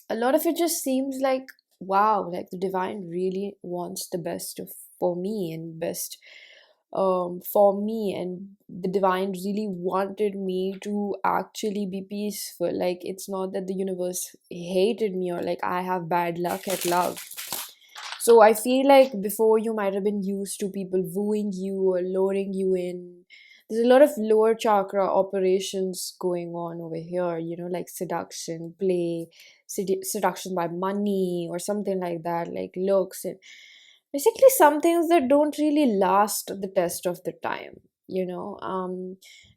A lot of it just seems like, wow, like the divine really wants the best for me and best for me, and the divine really wanted me to actually be peaceful. Like it's not that the universe hated me or like I have bad luck at love. So I feel like before you might have been used to people wooing you or luring you in. There's a lot of lower chakra operations going on over here, like seduction, play, seduction by money or something like that, like looks, and basically some things that don't really last the test of the time, you know.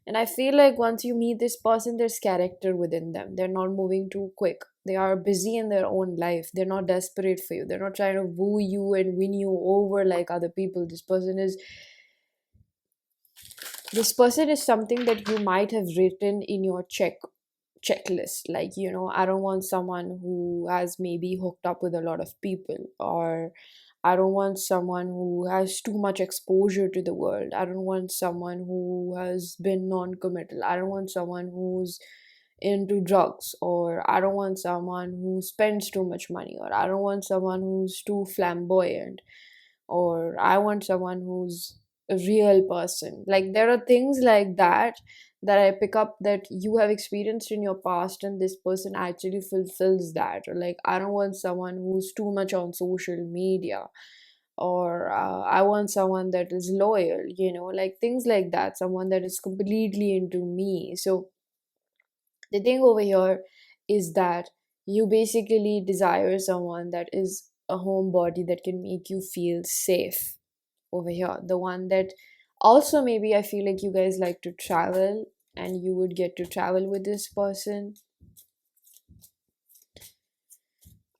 And I feel like once you meet this person, there's character within them. They're not moving too quick. They are busy in their own life. They're not desperate for you. They're not trying to woo you and win you over like other people. This person is something that you might have written in your checklist. Like, I don't want someone who has maybe hooked up with a lot of people, or I don't want someone who has too much exposure to the world. I don't want someone who has been non-committal. I don't want someone who's into drugs, or I don't want someone who spends too much money, or I don't want someone who's too flamboyant, or I want someone who's a real person. Like there are things like that I pick up that you have experienced in your past, and this person actually fulfills that. Or like, I don't want someone who's too much on social media, or I want someone that is loyal, like things like that. Someone that is completely into me. So the thing over here is that you basically desire someone that is a homebody that can make you feel safe over here. The one that also, maybe I feel like you guys like to travel and you would get to travel with this person.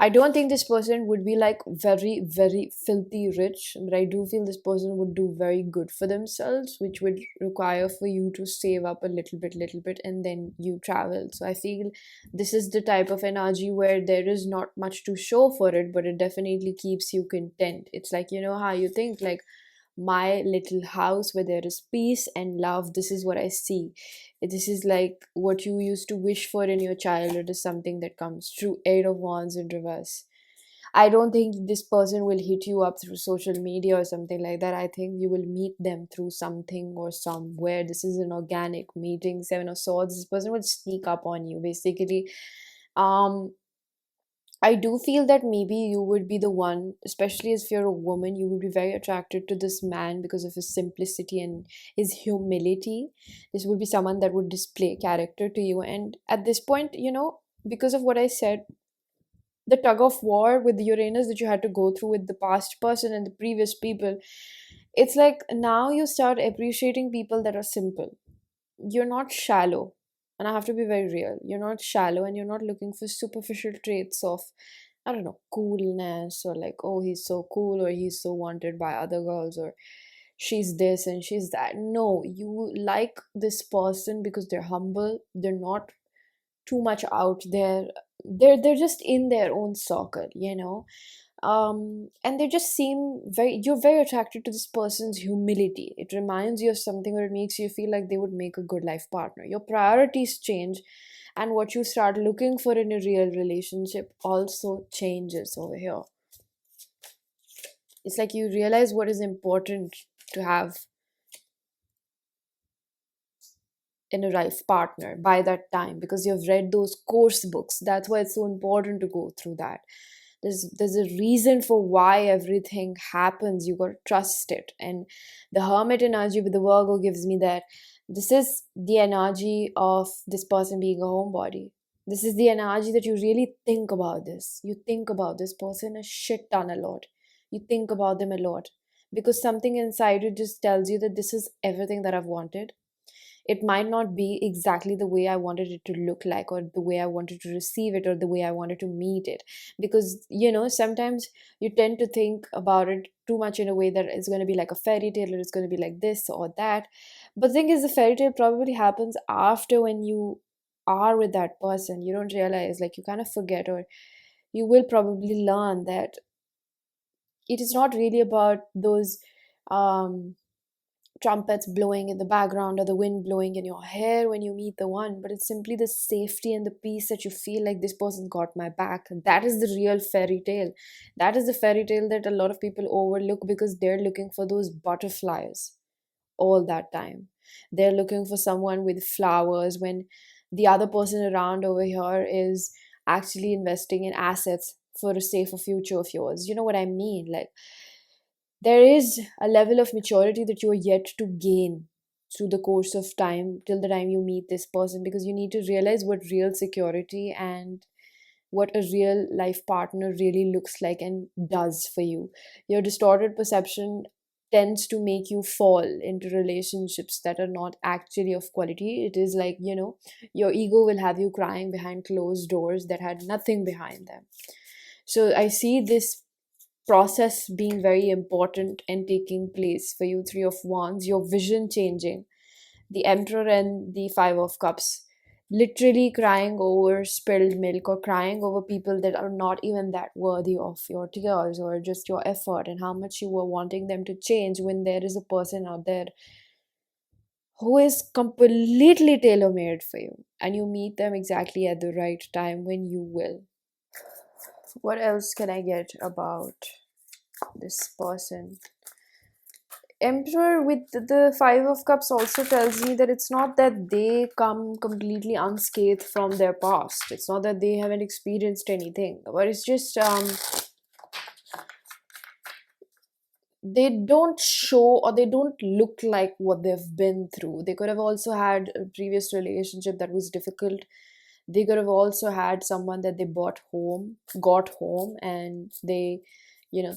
I don't think this person would be like very, very filthy rich, but I do feel this person would do very good for themselves, which would require for you to save up a little bit, and then you travel. So I feel this is the type of energy where there is not much to show for it, but it definitely keeps you content. It's like, how you think, like, my little house where there is peace and love. This is what I see. This is like what you used to wish for in your childhood is something that comes true. Eight of Wands in reverse. I don't think this person will hit you up through social media or something like that. I think you will meet them through something or somewhere. This is an organic meeting. Seven of Swords. This person will sneak up on you. Basically, um, I do feel that maybe you would be the one, especially if you're a woman, you would be very attracted to this man because of his simplicity and his humility. This would be someone that would display character to you. And at this point, because of what I said, the tug of war with Uranus that you had to go through with the past person and the previous people, it's like now you start appreciating people that are simple. You're not shallow. And I have to be very real. You're not shallow and you're not looking for superficial traits of, I don't know, coolness or like, oh, he's so cool or he's so wanted by other girls or she's this and she's that. No, you like this person because they're humble. They're not too much out there. They're just in their own circle. And they just seem very, you're very attracted to this person's humility. It reminds you of something, or it makes you feel like they would make a good life partner. Your priorities change, and what you start looking for in a real relationship also changes over here. It's like you realize what is important to have in a life partner by that time because you've read those course books. That's why it's so important to go through that. There's a reason for why everything happens. You got to trust it. And the hermit energy with the Virgo gives me that this is the energy of this person being a homebody. This is the energy that you really think about this. You think about this person a shit ton a lot. You think about them a lot because something inside you just tells you that this is everything that I've wanted. It might not be exactly the way I wanted it to look like, or the way I wanted to receive it, or the way I wanted to meet it. Because, sometimes you tend to think about it too much in a way that it's going to be like a fairy tale, or it's going to be like this or that. But the thing is, the fairy tale probably happens after when you are with that person. You don't realize, like, you kind of forget, or you will probably learn that it is not really about those. Um, Trumpets blowing in the background or the wind blowing in your hair when you meet the one, but it's simply the safety and the peace that you feel like this person got my back. That is the real fairy tale. That is the fairy tale that a lot of people overlook because they're looking for those butterflies all that time. They're looking for someone with flowers when the other person around over here is actually investing in assets for a safer future of yours. You know what I mean? Like, there is a level of maturity that you are yet to gain through the course of time till the time you meet this person, because you need to realize what real security and what a real life partner really looks like and does for you. Your distorted perception tends to make you fall into relationships that are not actually of quality. It is like, your ego will have you crying behind closed doors that had nothing behind them. So I see this process being very important and taking place for you. Three of Wands, your vision changing, the Emperor and the Five of Cups, literally crying over spilled milk or crying over people that are not even that worthy of your tears or just your effort and how much you were wanting them to change, when there is a person out there who is completely tailor-made for you and you meet them exactly at the right time when you will. What else can I get about this person? Emperor with the Five of Cups also tells me that it's not that they come completely unscathed from their past. It's not that they haven't experienced anything, but it's just they don't show or they don't look like what they've been through. They could have also had a previous relationship that was difficult. They could have also had someone that they got home, and they,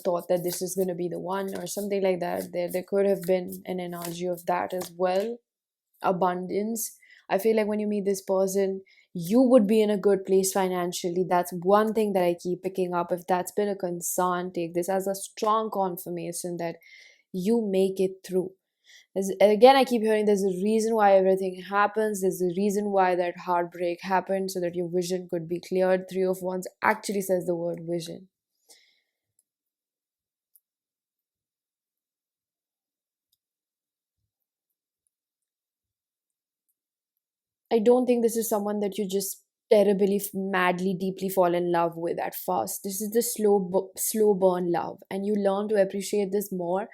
thought that this is going to be the one or something like that. There could have been an energy of that as well. Abundance. I feel like when you meet this person, you would be in a good place financially. That's one thing that I keep picking up. If that's been a concern, take this as a strong confirmation that you make it through. Again, I keep hearing there's a reason why everything happens. There's a reason why that heartbreak happened so that your vision could be cleared. Three of Wands actually says the word vision. I don't think this is someone that you just terribly, madly, deeply fall in love with at first. This is the slow burn love, and you learn to appreciate this more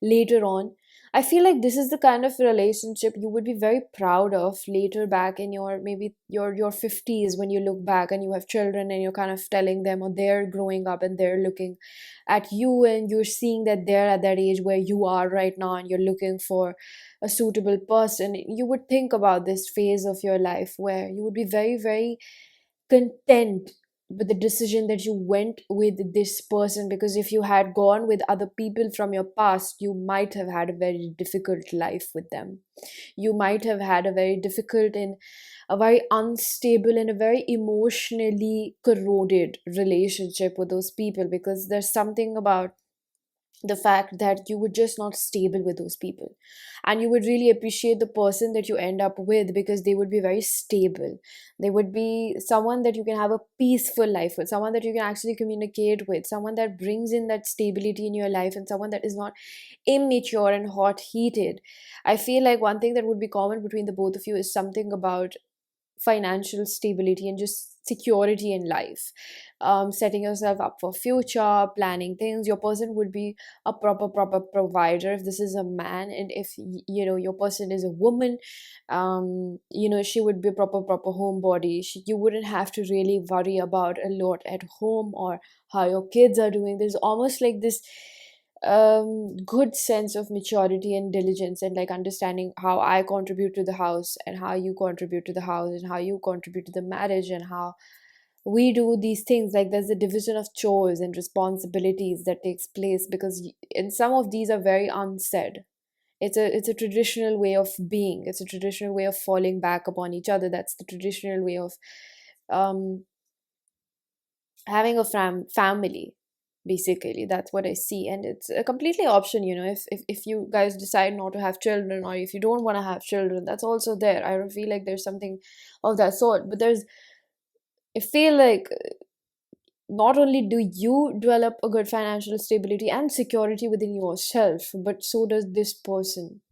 later on. I feel like this is the kind of relationship you would be very proud of later back in your, maybe your 50s, when you look back and you have children and you're kind of telling them, or they're growing up and they're looking at you, and you're seeing that they're at that age where you are right now, and you're looking for a suitable person. You would think about this phase of your life where you would be very, very content with the decision that you went with this person, because if you had gone with other people from your past, you might have had a very difficult life with them. You might have had a very difficult and a very unstable and a very emotionally corroded relationship with those people, because there's something about the fact that you were just not stable with those people, and you would really appreciate the person that you end up with, because they would be very stable. They would be someone that you can have a peaceful life with, someone that you can actually communicate with, someone that brings in that stability in your life, and someone that is not immature and hot heated. I feel like one thing that would be common between the both of you is something about financial stability and just security in life. Setting yourself up for future, planning things. Your person would be a proper provider if this is a man, and if your person is a woman, she would be a proper homebody. You wouldn't have to really worry about a lot at home, or how your kids are doing. There's almost like this good sense of maturity and diligence, and like understanding how I contribute to the house, and how you contribute to the house, and how you contribute to the marriage, and how we do these things. Like there's a division of chores and responsibilities that takes place, because and some of these are very unsaid. It's a traditional way of being. It's a traditional way of falling back upon each other. That's the traditional way of um having a family. Basically, that's what I see, and it's a completely option. If you guys decide not to have children, or if you don't want to have children, that's also there. I don't feel like there's something of that sort, but I feel like not only do you develop a good financial stability and security within yourself, but so does this person.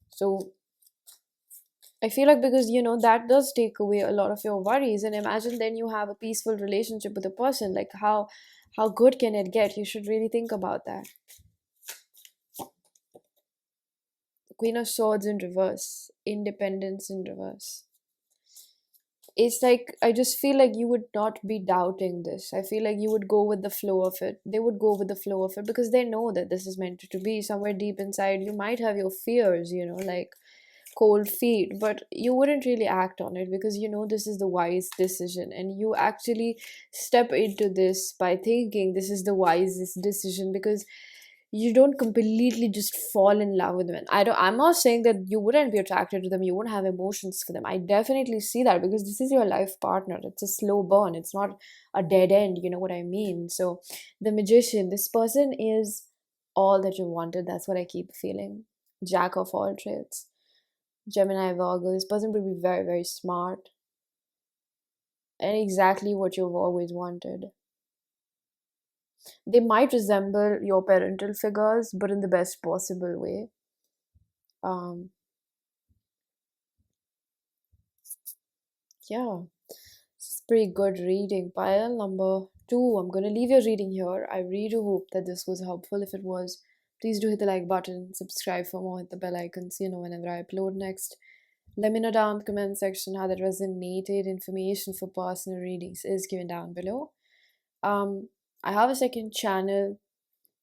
So I feel like, because that does take away a lot of your worries, and imagine then you have a peaceful relationship with a person. Like how good can it get? You should really think about that. Queen of Swords in reverse, Independence in reverse. It's like, I just feel like you would not be doubting this. I feel like you would go with the flow of it. They would go with the flow of it, because they know that this is meant to be. Somewhere deep inside, you might have your fears, like cold feet, but you wouldn't really act on it, because this is the wise decision, and you actually step into this by thinking this is the wisest decision, because you don't completely just fall in love with them. I'm not saying that you wouldn't be attracted to them, you wouldn't have emotions for them. I definitely see that, because this is your life partner. It's a slow burn, it's not a dead end, you know what I mean? So the Magician, this person is all that you wanted. That's what I keep feeling. Jack of all trades, Gemini, Virgo. This person will be very, very smart, and exactly what you've always wanted. They might resemble your parental figures, but in the best possible way. Um, yeah, this is pretty good reading. Pile number two. I'm gonna leave your reading here. I really do hope that this was helpful. If it was, please do hit the like button, subscribe for more, hit the bell icon so you know whenever I upload next. Let me know down in the comment section how that resonated. Information for personal readings is given down below. I have a second channel.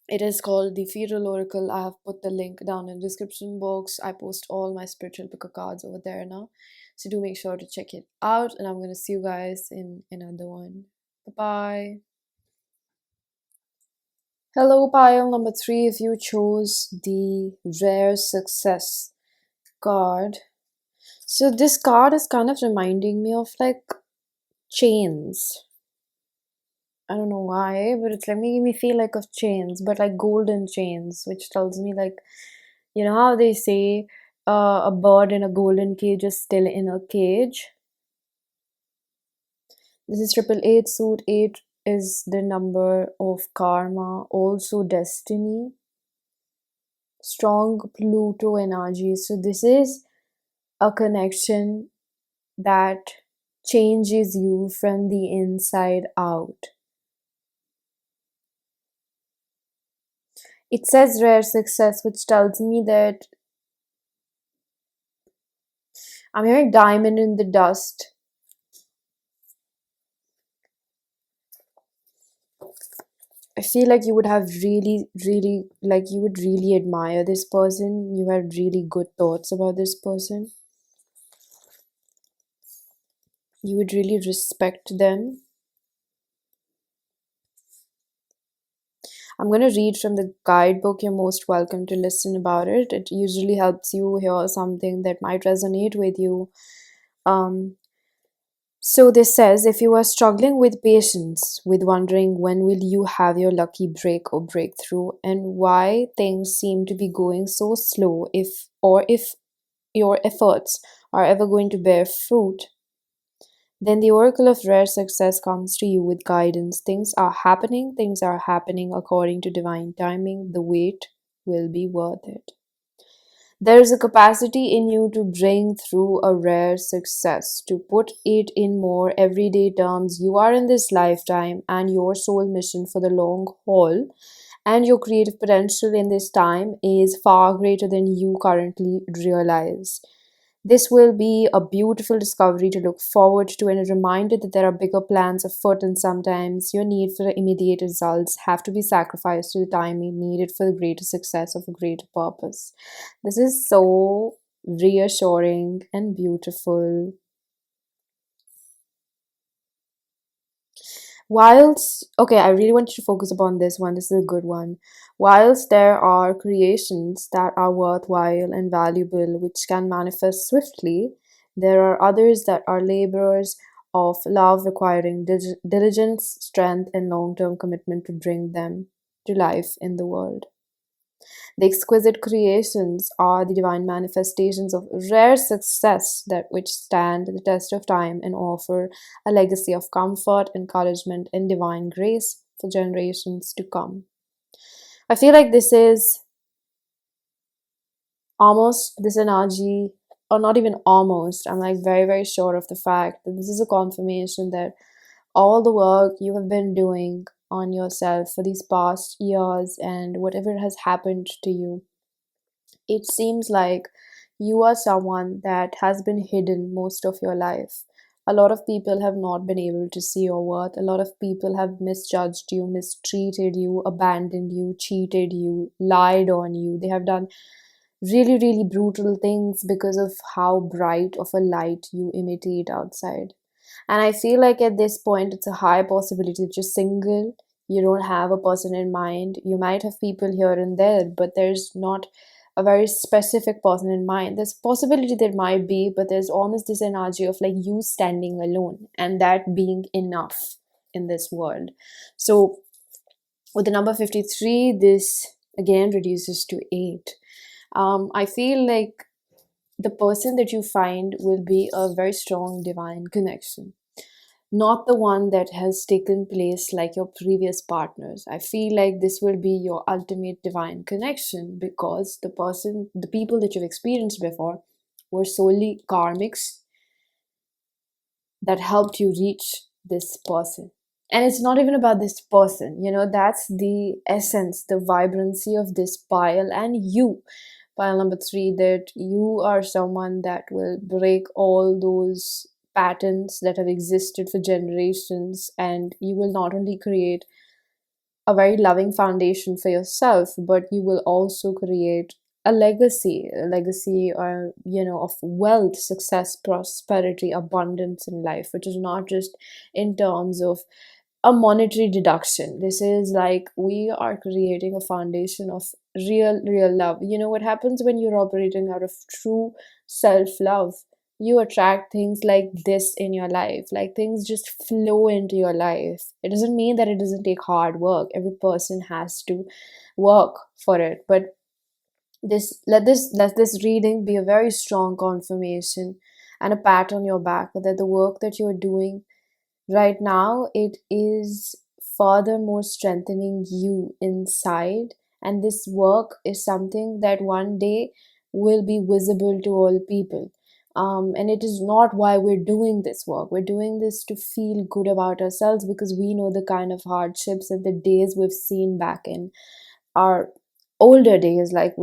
It is called the Feral Oracle. I have put the link down in the description box. I post all my spiritual picker cards over there now. So do make sure to check it out. And I'm going to see you guys in another one. Bye-bye. Hello, pile number three. If you chose the Rare Success card. So this card is kind of reminding me of like chains. I don't know why, but it's like making me feel like of chains, but like golden chains, which tells me like, how they say a bird in a golden cage is still in a cage. This is 888 suit. 8 is the number of karma, also destiny. Strong Pluto energy. So this is a connection that changes you from the inside out. It says rare success, which tells me that I'm hearing diamond in the dust. I feel like you would have really, really, like you would really admire this person. You had really good thoughts about this person. You would really respect them. I'm going to read from the guidebook. You're most welcome to listen about it. It usually helps you hear something that might resonate with you. Um, so this says, if you are struggling with patience, with wondering when will you have your lucky break or breakthrough, and why things seem to be going so slow, if your efforts are ever going to bear fruit, then the oracle of rare success comes to you with guidance. Things are happening according to divine timing. The wait will be worth it. There is a capacity in you to bring through a rare success, to put it in more everyday terms. You are in this lifetime, and your soul mission for the long haul and your creative potential in this time is far greater than you currently realize. This will be a beautiful discovery to look forward to, and a reminder that there are bigger plans afoot, and sometimes your need for immediate results have to be sacrificed to the timing needed for the greater success of a greater purpose. This is so reassuring and beautiful. Okay, I really want you to focus upon this one. This is a good one. Whilst there are creations that are worthwhile and valuable, which can manifest swiftly, there are others that are laborers of love requiring diligence, strength, and long term commitment to bring them to life in the world. The exquisite creations are the divine manifestations of rare success that which stand the test of time and offer a legacy of comfort, encouragement, and divine grace for generations to come. I feel like this is almost this energy, or not even almost, I'm like very, very sure of the fact that this is a confirmation that all the work you have been doing on yourself for these past years and whatever has happened to you, it seems like you are someone that has been hidden most of your life. A lot of people have not been able to see your worth. A lot of people have misjudged you, mistreated you, abandoned you, cheated you, lied on you. They have done really, really brutal things because of how bright of a light you imitate outside. And I feel like at this point, it's a high possibility that you're single. You don't have a person in mind. You might have people here and there, but there's not a very specific person in mind. There's possibility there might be, but there's almost this energy of like you standing alone and that being enough in this world. So with the number 53, this again reduces to 8. I feel like the person that you find will be a very strong divine connection, not the one that has taken place like your previous partners. I feel like this will be your ultimate divine connection because the people that you've experienced before were solely karmics that helped you reach this person. And it's not even about this person, that's the essence, the vibrancy of this pile and you. Pile number 3, that you are someone that will break all those patterns that have existed for generations, and you will not only create a very loving foundation for yourself, but you will also create a legacy of wealth, success, prosperity, abundance in life, which is not just in terms of a monetary deduction. This is like we are creating a foundation of real love. You know what happens when you're operating out of true self love? You attract things like this in your life, like things just flow into your life. It doesn't mean that it doesn't take hard work. Every person has to work for it, but let this reading be a very strong confirmation and a pat on your back that the work that you're doing right now, it is furthermore strengthening you inside, and this work is something that one day will be visible to all people. And it is not why we're doing this work. We're doing this to feel good about ourselves because we know the kind of hardships and the days we've seen back in our older days. Like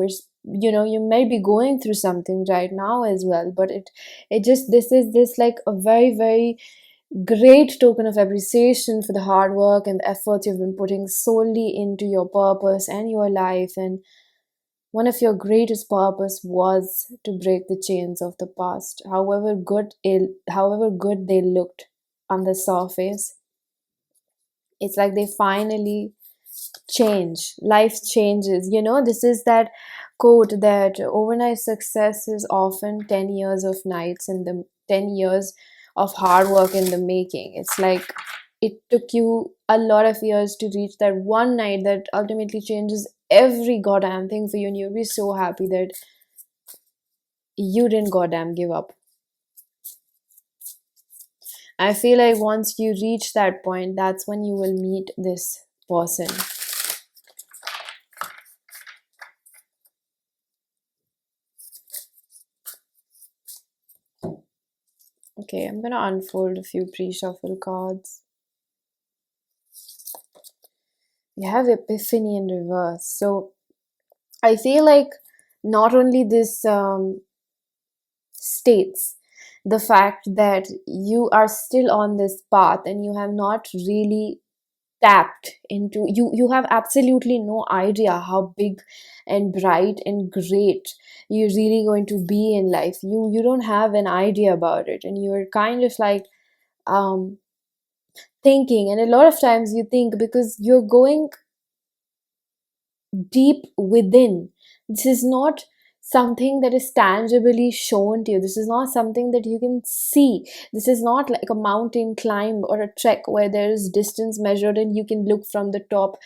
you may be going through something right now as well, but it just this is this like a very, very great token of appreciation for the hard work and the efforts you've been putting solely into your purpose and your life. And one of your greatest purpose was to break the chains of the past, however good they looked on the surface. It's like they finally change. Life changes. This is that quote that overnight success is often 10 years of nights and the 10 years of hard work in the making. It's like it took you a lot of years to reach that one night that ultimately changes every goddamn thing for you, and you'll be so happy that you didn't goddamn give up. I feel like once you reach that point, that's when you will meet this person. Okay, I'm gonna unfold a few pre-shuffle cards. You have Epiphany in reverse. So I feel like not only this states the fact that you are still on this path and you have not really tapped into, you have absolutely no idea how big and bright and great you're really going to be in life. You don't have an idea about it, and you're kind of like um thinking, and a lot of times you think because you're going deep within. This is not something that is tangibly shown to you. This is not something that you can see. This is not like a mountain climb or a trek where there is distance measured and you can look from the top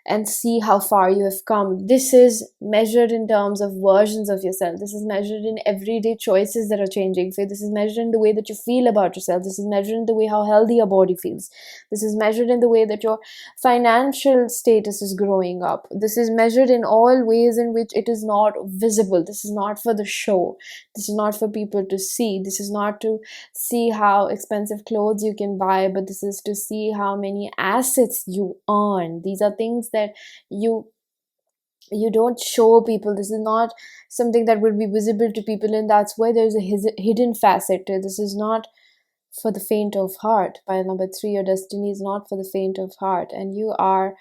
and see how far you have come. This is measured in terms of versions of yourself. This is measured in everyday choices that are changing for you. This is measured in the way that you feel about yourself. This is measured in the way how healthy your body feels. This is measured in the way that your financial status is growing up. This is measured in all ways in which it is not visible. This is not for the show. This is not for people to see. This is not to see how expensive clothes you can buy, but this is to see how many assets you earn. These are things that you don't show people. This is not something that would be visible to people, and that's why there's a hidden facet to it. This is not for the faint of heart. Pile number 3, your destiny is not for the faint of heart, and you are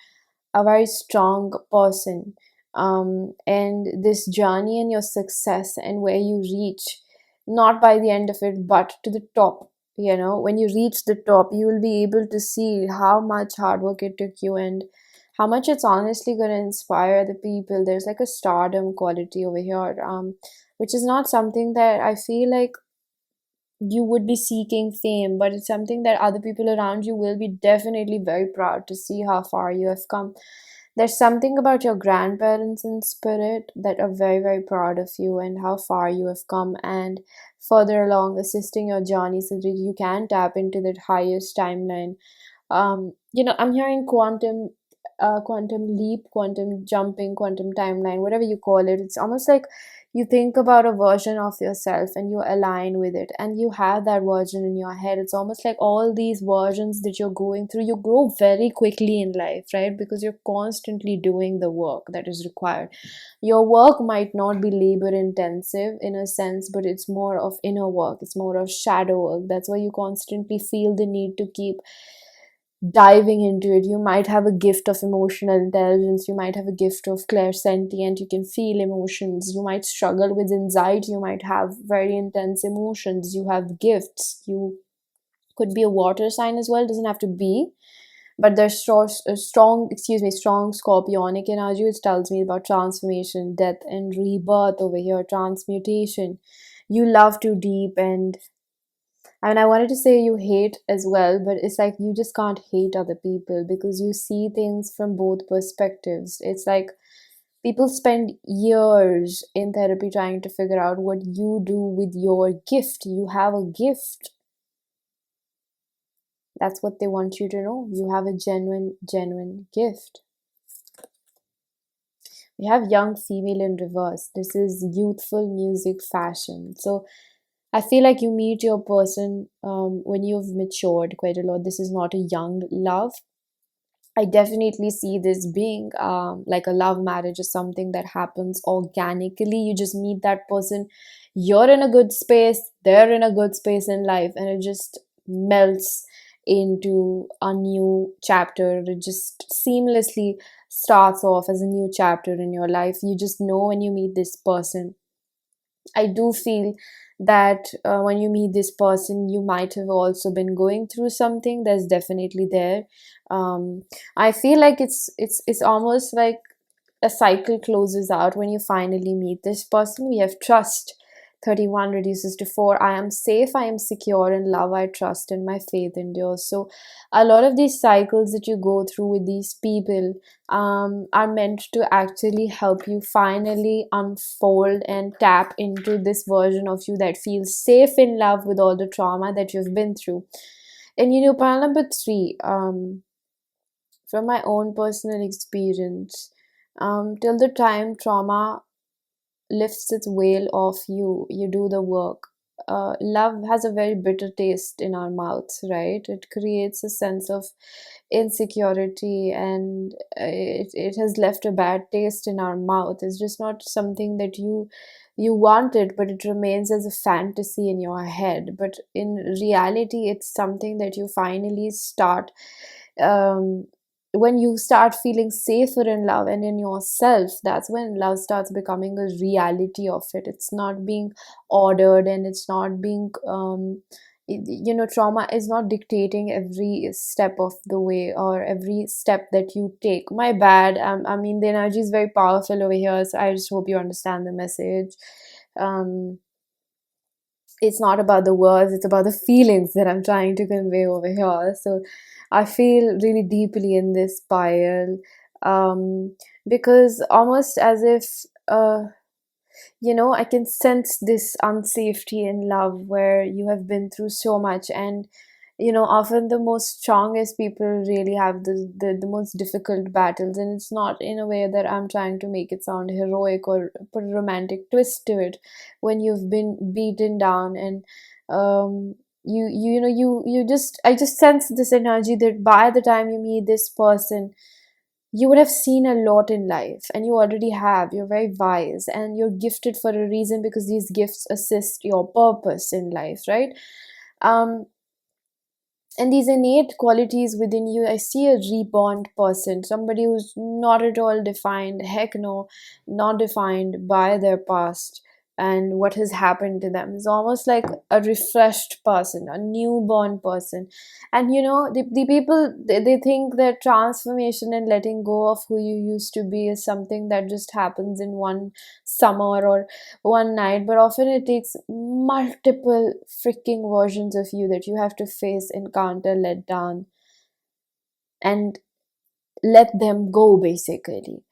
a very strong person. And this journey and your success and where you reach, not by the end of it, but to the top. When you reach the top, you will be able to see how much hard work it took you and how much it's honestly going to inspire the people. There's like a stardom quality over here, which is not something that I feel like you would be seeking fame, but it's something that other people around you will be definitely very proud to see how far you have come. There's something about your grandparents in spirit that are very, very proud of you and how far you have come, and further along assisting your journey so that you can tap into that highest timeline. I'm hearing quantum leap, quantum jumping, quantum timeline, whatever you call it. It's almost like you think about a version of yourself and you align with it and you have that version in your head. It's almost like all these versions that you're going through, you grow very quickly in life, right? Because you're constantly doing the work that is required. Your work might not be labor intensive in a sense, but it's more of inner work, it's more of shadow work. That's why you constantly feel the need to keep diving into it. You might have a gift of emotional intelligence, you might have a gift of clairsentient, you can feel emotions, you might struggle with anxiety, you might have very intense emotions, you have gifts. You could be a water sign as well, doesn't have to be, but there's strong scorpionic energy, which tells me about transformation, death and rebirth over here, transmutation. You love too deep, and I wanted to say you hate as well, but it's like you just can't hate other people because you see things from both perspectives. It's like people spend years in therapy trying to figure out what you do with your gift. You have a gift. That's what they want you to know. You have a genuine gift. We have young female in reverse. This is youthful music fashion. So I feel like you meet your person when you've matured quite a lot. This is not a young love. I definitely see this being like a love marriage is something that happens organically. You just meet that person, you're in a good space, they're in a good space in life, and it just melts into a new chapter. It just seamlessly starts off as a new chapter in your life. You just know when you meet this person. I do feel that when you meet this person, you might have also been going through something that's definitely there. Um, I feel like it's almost like a cycle closes out when you finally meet this person. We have trust. 31 reduces to 4. I am safe, I am secure in love, I trust, and my faith endures. So, a lot of these cycles that you go through with these people are meant to actually help you finally unfold and tap into this version of you that feels safe in love with all the trauma that you've been through. And pile number 3, from my own personal experience, till the time trauma lifts its veil off you, you do the work. Love has a very bitter taste in our mouths, right? It creates a sense of insecurity, and it has left a bad taste in our mouth. It's just not something that you wanted, but it remains as a fantasy in your head. But in reality, it's something that you finally start um, when you start feeling safer in love and in yourself. That's when love starts becoming a reality of it. It's not being ordered, and it's not being trauma is not dictating every step of the way or every step that you take. My bad. I mean, the energy is very powerful over here, so I just hope you understand the message. um it's not about the words, it's about the feelings that I'm trying to convey over here. So I feel really deeply in this pile, um, because almost as if I can sense this unsafety in love where you have been through so much. And often the most strongest people really have the most difficult battles. And it's not in a way that I'm trying to make it sound heroic or put a romantic twist to it. When you've been beaten down, and you just I just sense this energy that by the time you meet this person, you would have seen a lot in life, and you already have. You're very wise, and you're gifted for a reason, because these gifts assist your purpose in life, right? um and these innate qualities within you, I see a reborn person, somebody who's not at all defined, heck no, not defined by their past and what has happened to them. It's almost like a refreshed person, a newborn person. And the people, they think that transformation and letting go of who you used to be is something that just happens in one summer or one night, but often it takes multiple freaking versions of you that you have to face, encounter, let down, and let them go, basically.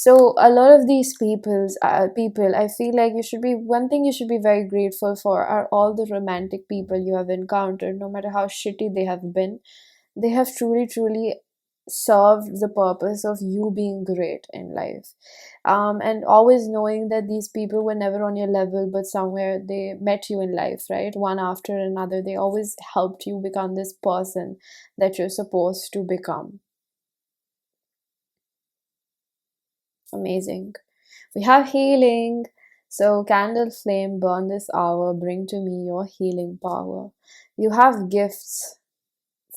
So a lot of these people, I feel like you should be one thing you should be very grateful for are all the romantic people you have encountered, no matter how shitty they have been. They have truly, truly served the purpose of you being great in life. And always knowing that these people were never on your level, but somewhere they met you in life, right? One after another, they always helped you become this person that you're supposed to become. Amazing. We have healing. So, candle flame, burn this hour, bring to me your healing power. You have gifts.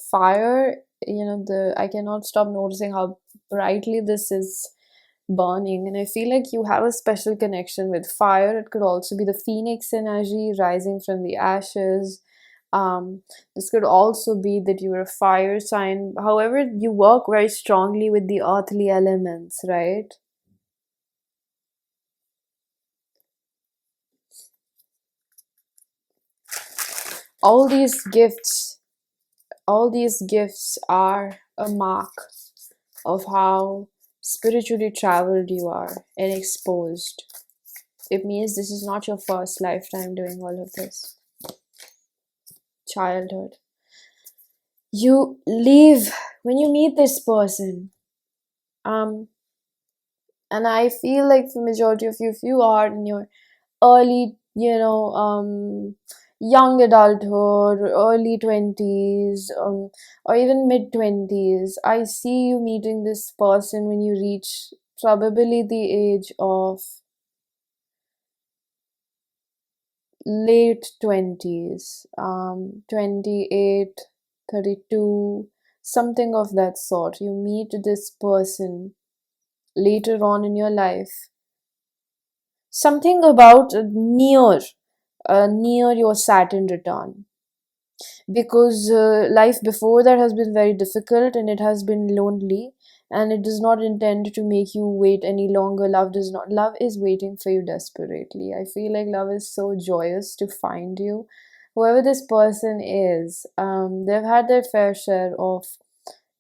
Fire, the I cannot stop noticing how brightly this is burning, and I feel like you have a special connection with fire. It could also be the phoenix energy rising from the ashes. This could also be that you're a fire sign. However, you work very strongly with the earthly elements, right? all these gifts all these gifts are a mark of how spiritually traveled you are and exposed. It means this is not your first lifetime doing all of this. Childhood. You leave when you meet this person. Um, and I feel like for majority of you, if you are in your early, young adulthood, early 20s, or even mid 20s. I see you meeting this person when you reach probably the age of late 20s, 28, 32, something of that sort. You meet this person later on in your life. Something about near your Saturn return, because life before that has been very difficult and it has been lonely, and it does not intend to make you wait any longer. Love does not. Love is waiting for you desperately. I feel like love is so joyous to find you. Whoever this person is, they've had their fair share of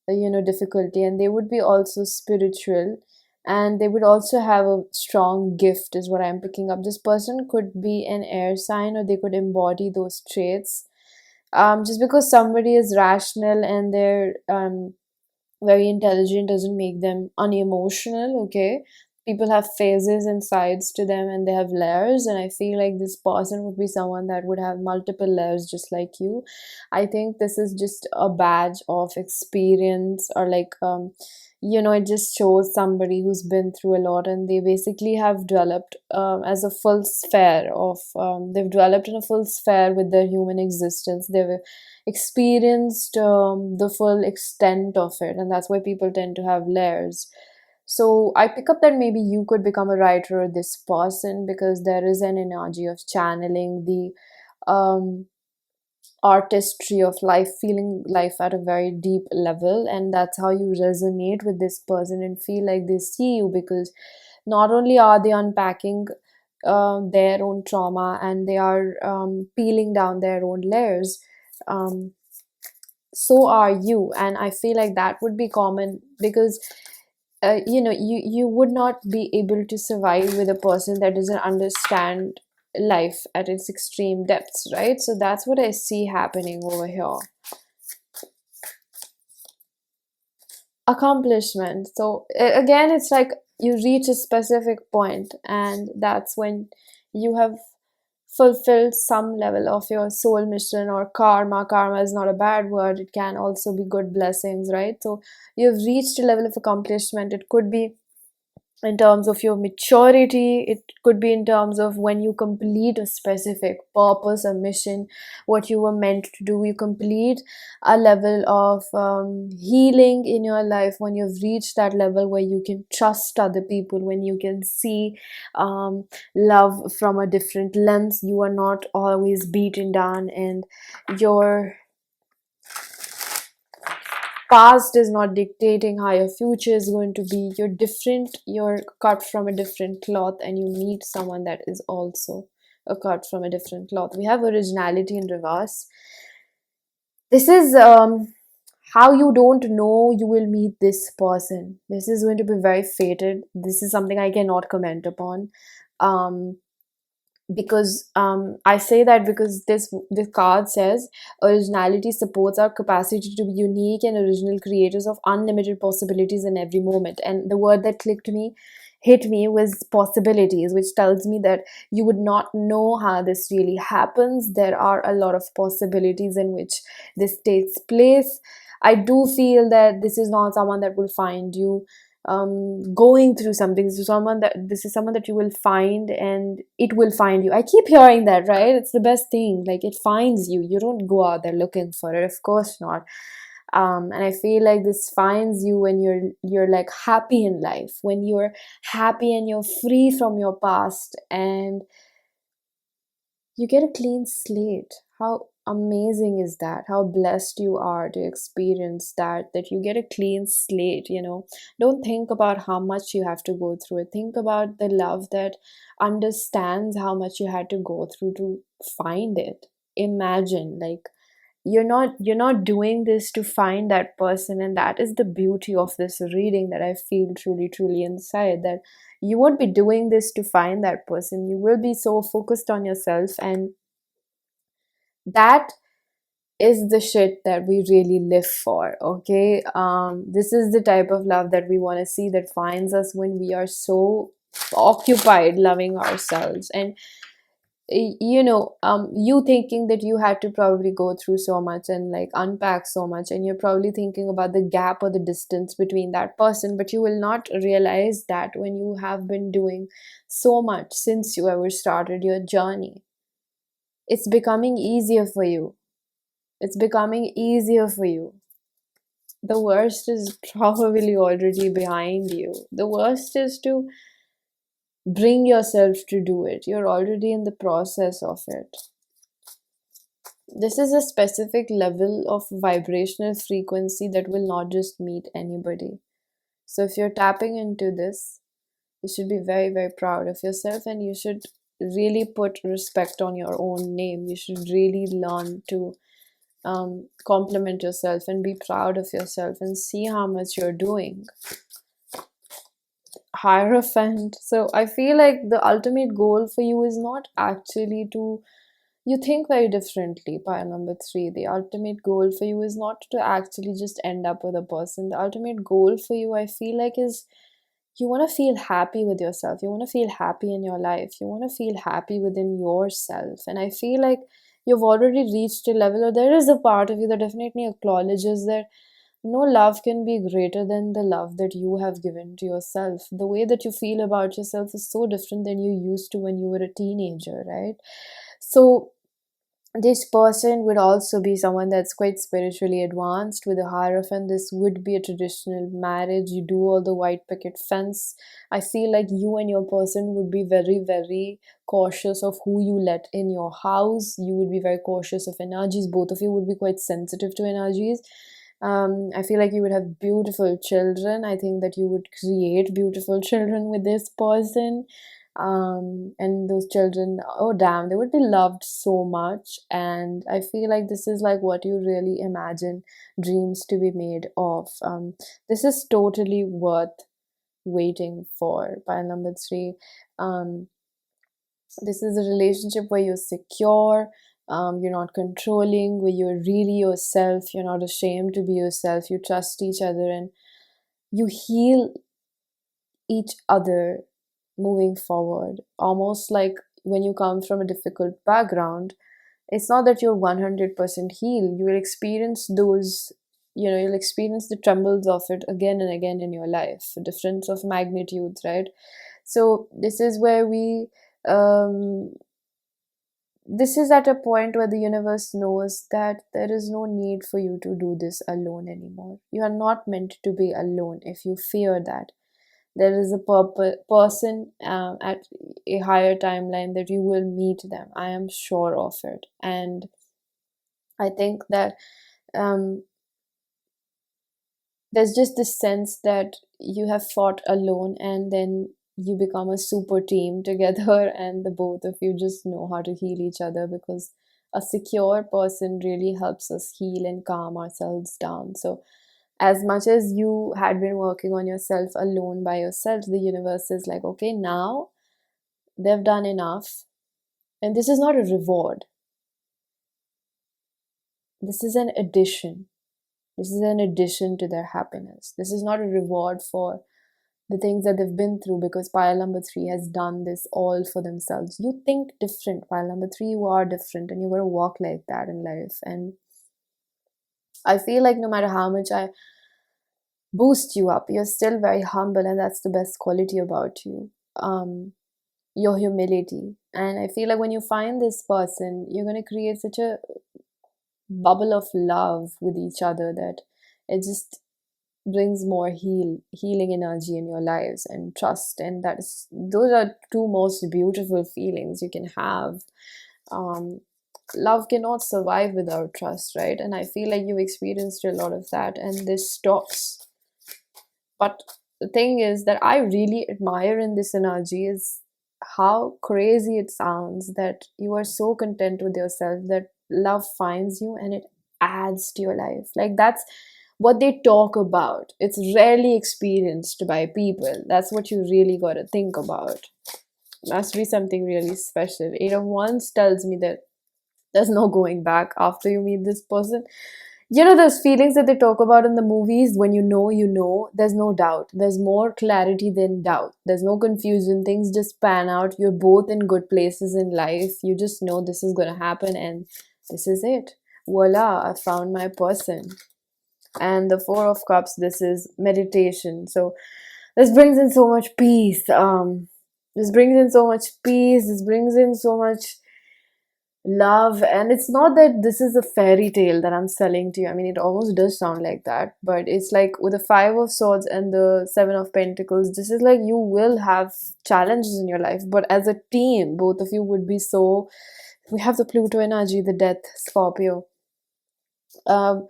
difficulty, and they would be also spiritual, and they would also have a strong gift, is what I'm picking up. This person could be an air sign, or they could embody those traits. Just because somebody is rational and they're very intelligent doesn't make them unemotional, okay? People have phases and sides to them, and they have layers, and I feel like this person would be someone that would have multiple layers just like you. I think this is just a badge of experience, or like it just shows somebody who's been through a lot, and they basically have developed as a full sphere of they've developed in a full sphere with their human existence. They've experienced the full extent of it, and that's why people tend to have layers. So I pick up that maybe you could become a writer or this person, because there is an energy of channeling the artistry of life, feeling life at a very deep level, and that's how you resonate with this person and feel like they see you, because not only are they unpacking their own trauma, and they are peeling down their own layers, um, so are you. And I feel like that would be common, because you would not be able to survive with a person that doesn't understand life at its extreme depths, right? So that's what I see happening over here. Accomplishment. So again, it's like you reach a specific point, and that's when you have fulfilled some level of your soul mission or karma. Karma is not a bad word, it can also be good blessings, right? So you've reached a level of accomplishment. It could be in terms of your maturity, it could be in terms of when you complete a specific purpose or mission, what you were meant to do. You complete a level of healing in your life, when you've reached that level where you can trust other people, when you can see love from a different lens. You are not always beaten down, and your past is not dictating how your future is going to be. You're different, you're cut from a different cloth, and you meet someone that is also a cut from a different cloth. We have originality in reverse. This is how you don't know you will meet this person. This is going to be very fated. This is something I cannot comment upon. um because I say that because this card says originality supports our capacity to be unique and original creators of unlimited possibilities in every moment. And the word that hit me was possibilities, which tells me that you would not know how this really happens. There are a lot of possibilities in which this takes place. I do feel that this is not someone that will find you going through something. This is someone that you will find, and it will find you. I keep hearing that, right? It's the best thing. Like, it finds you. You don't go out there looking for it, of course not. And I feel like this finds you when you're like happy in life, when you're happy and you're free from your past, and you get a clean slate. How amazing is that? How blessed you are to experience that you get a clean slate, Don't think about how much you have to go through it. Think about the love that understands how much you had to go through to find it. Imagine, like, you're not doing this to find that person, and that is the beauty of this reading that I feel truly truly inside, that you won't be doing this to find that person. You will be so focused on yourself, and that is the shit that we really live for. Okay, this is the type of love that we want to see, that finds us when we are so occupied loving ourselves. And you thinking that you had to probably go through so much and like unpack so much, and you're probably thinking about the gap or the distance between that person, but you will not realize that when you have been doing so much since you ever started your journey. It's becoming easier for you. It's becoming easier for you. The worst is probably already behind you. The worst is to bring yourself to do it. You're already in the process of it. This is a specific level of vibrational frequency that will not just meet anybody. So if you're tapping into this, you should be very, very proud of yourself, and you should really put respect on your own name. You should really learn to compliment yourself and be proud of yourself and see how much you're doing. Hierophant. So I feel like the ultimate goal for you is not actually to, you think very differently, pile number three. The ultimate goal for you is not to actually just end up with a person. The ultimate goal for you, I feel like, is you want to feel happy with yourself. You want to feel happy in your life. You want to feel happy within yourself. And I feel like you've already reached a level, or there is a part of you that definitely acknowledges that no love can be greater than the love that you have given to yourself. The way that you feel about yourself is so different than you used to when you were a teenager, right? So this person would also be someone that's quite spiritually advanced with a hierophant. This would be a traditional marriage. You do all the white picket fence. I feel like you and your person would be very, very cautious of who you let in your house. You would be very cautious of energies. Both of you would be quite sensitive to energies. I feel like you would have beautiful children. I think that you would create beautiful children with this person. And those children, oh damn, they would be loved so much. And I feel like this is like what you really imagine dreams to be made of. This is totally worth waiting for. Pile number three. This is a relationship where you're secure, you're not controlling, where you're really yourself, you're not ashamed to be yourself, you trust each other, and you heal each other moving forward. Almost like when you come from a difficult background, it's not that you're 100% healed. You will experience those, you'll experience the trembles of it again and again in your life, a difference of magnitudes, right? So this is where um, this is at a point where the universe knows that there is no need for you to do this alone anymore. You are not meant to be alone. If you fear that, there is a person at a higher timeline that you will meet them. I am sure of it. And I think that um, there's just this sense that you have fought alone, and then you become a super team together, and the both of you just know how to heal each other, because a secure person really helps us heal and calm ourselves down. So as much as you had been working on yourself alone by yourself, the universe is like, okay, now they've done enough. And this is not a reward, this is an addition. This is an addition to their happiness. This is not a reward for the things that they've been through, because pile number three has done this all for themselves. You think different, pile number three, you are different, and you're going to walk like that in life. And I feel like no matter how much I boost you up, you're still very humble, and that's the best quality about you. Your humility. And I feel like when you find this person, you're going to create such a bubble of love with each other that it just brings more healing energy in your lives, and trust. And those are two most beautiful feelings you can have. Love cannot survive without trust, right? And I feel like you've experienced a lot of that, and this stops. But the thing is that I really admire in this energy is how crazy it sounds that you are so content with yourself that love finds you and it adds to your life. Like, that's what they talk about. It's rarely experienced by people. That's what you really got to think about. Must be something really special. Eight of Wands tells me that there's no going back after you meet this person. You know those feelings that they talk about in the movies, when you know, there's no doubt. There's more clarity than doubt. There's no confusion. Things just pan out. You're both in good places in life. You just know this is going to happen and this is it. Voila, I found my person. And the Four of Cups, this is meditation. So this brings in so much peace. This brings in so much peace. This brings in so much love. And it's not that this is a fairy tale that I'm selling to you. I mean, it almost does sound like that, but it's like with the Five of Swords and the Seven of Pentacles, this is like you will have challenges in your life, but as a team, both of you would be so. We have the Pluto energy, the death Scorpio. um,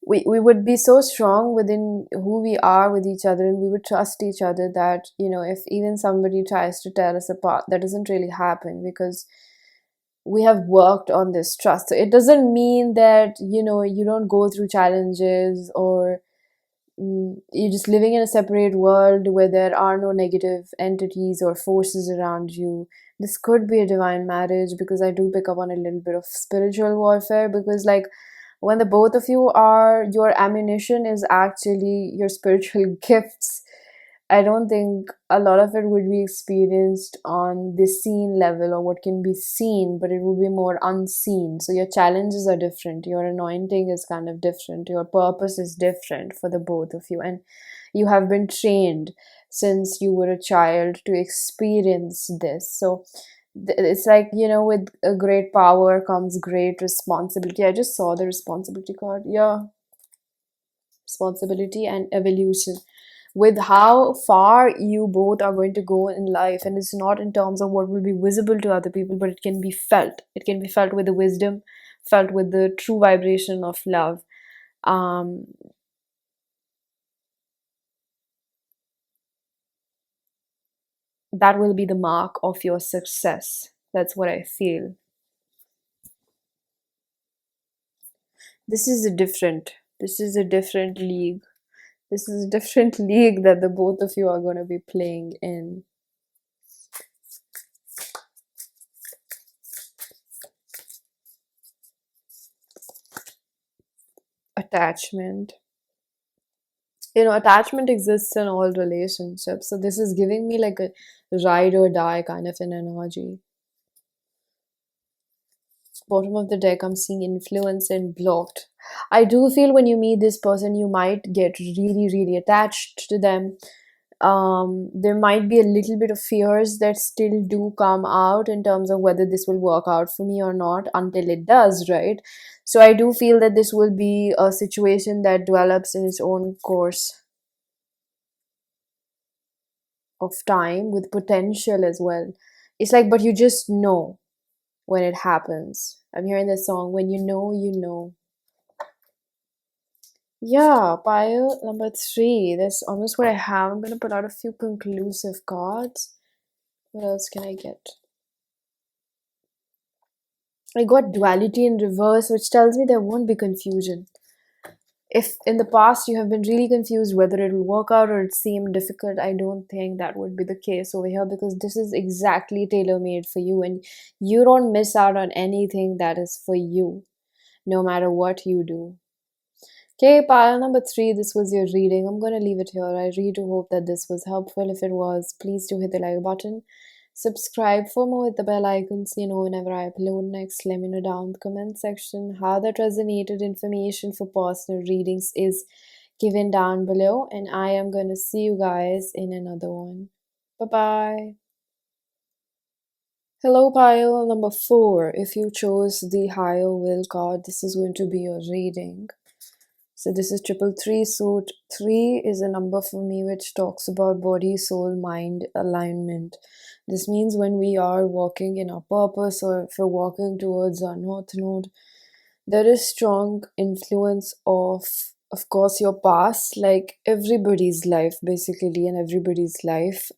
we would be so strong within who we are with each other, and we would trust each other that, if even somebody tries to tear us apart, that doesn't really happen because we have worked on this trust. So it doesn't mean that, you don't go through challenges, or you're just living in a separate world where there are no negative entities or forces around you. This could be a divine marriage, because I do pick up on a little bit of spiritual warfare, because like when the both of you are, your ammunition is actually your spiritual gifts. I don't think a lot of it would be experienced on the seen level, or what can be seen, but it would be more unseen. So your challenges are different, your anointing is kind of different, your purpose is different for the both of you, and you have been trained since you were a child to experience this. So it's like, with a great power comes great responsibility. I just saw the responsibility card. Yeah, responsibility and evolution, with how far you both are going to go in life. And it's not in terms of what will be visible to other people, but it can be felt. It can be felt with the wisdom, felt with the true vibration of love. um that will be the mark of your success. That's what I feel. This is a different league. This is a different league that the both of you are going to be playing in. Attachment. Attachment exists in all relationships. So this is giving me like a ride or die kind of an energy. Bottom of the deck, I'm seeing influence and blocked. I do feel when you meet this person, you might get really, really attached to them. There might be a little bit of fears that still do come out in terms of whether this will work out for me or not, until it does, right? So I do feel that this will be a situation that develops in its own course of time, with potential as well. It's like, but you just know when it happens. I'm hearing this song, when you know, you know. Yeah, pile number three. That's almost what I have. I'm gonna put out a few conclusive cards. What else can I get? I got duality in reverse, which tells me there won't be confusion. If in the past you have been really confused whether it will work out or it seemed difficult, I don't think that would be the case over here, because this is exactly tailor made for you, and you don't miss out on anything that is for you, no matter what you do. Okay, pile number three, this was your reading. I'm gonna leave it here. I really do hope that this was helpful. If it was, please do hit the like button. Subscribe for more, with the bell icon so you know whenever I upload next. Let me know down in the comment section how that resonated. Information for personal readings is given down below, and I am gonna see you guys in another one. Bye bye. Hello, pile number four. If you chose the higher will card, this is going to be your reading. So this is triple three. So three is a number for me which talks about body, soul, mind alignment. This means when we are walking in our purpose, or if we're walking towards our north node, there is strong influence of course, your past, like everybody's life basically, in everybody's life.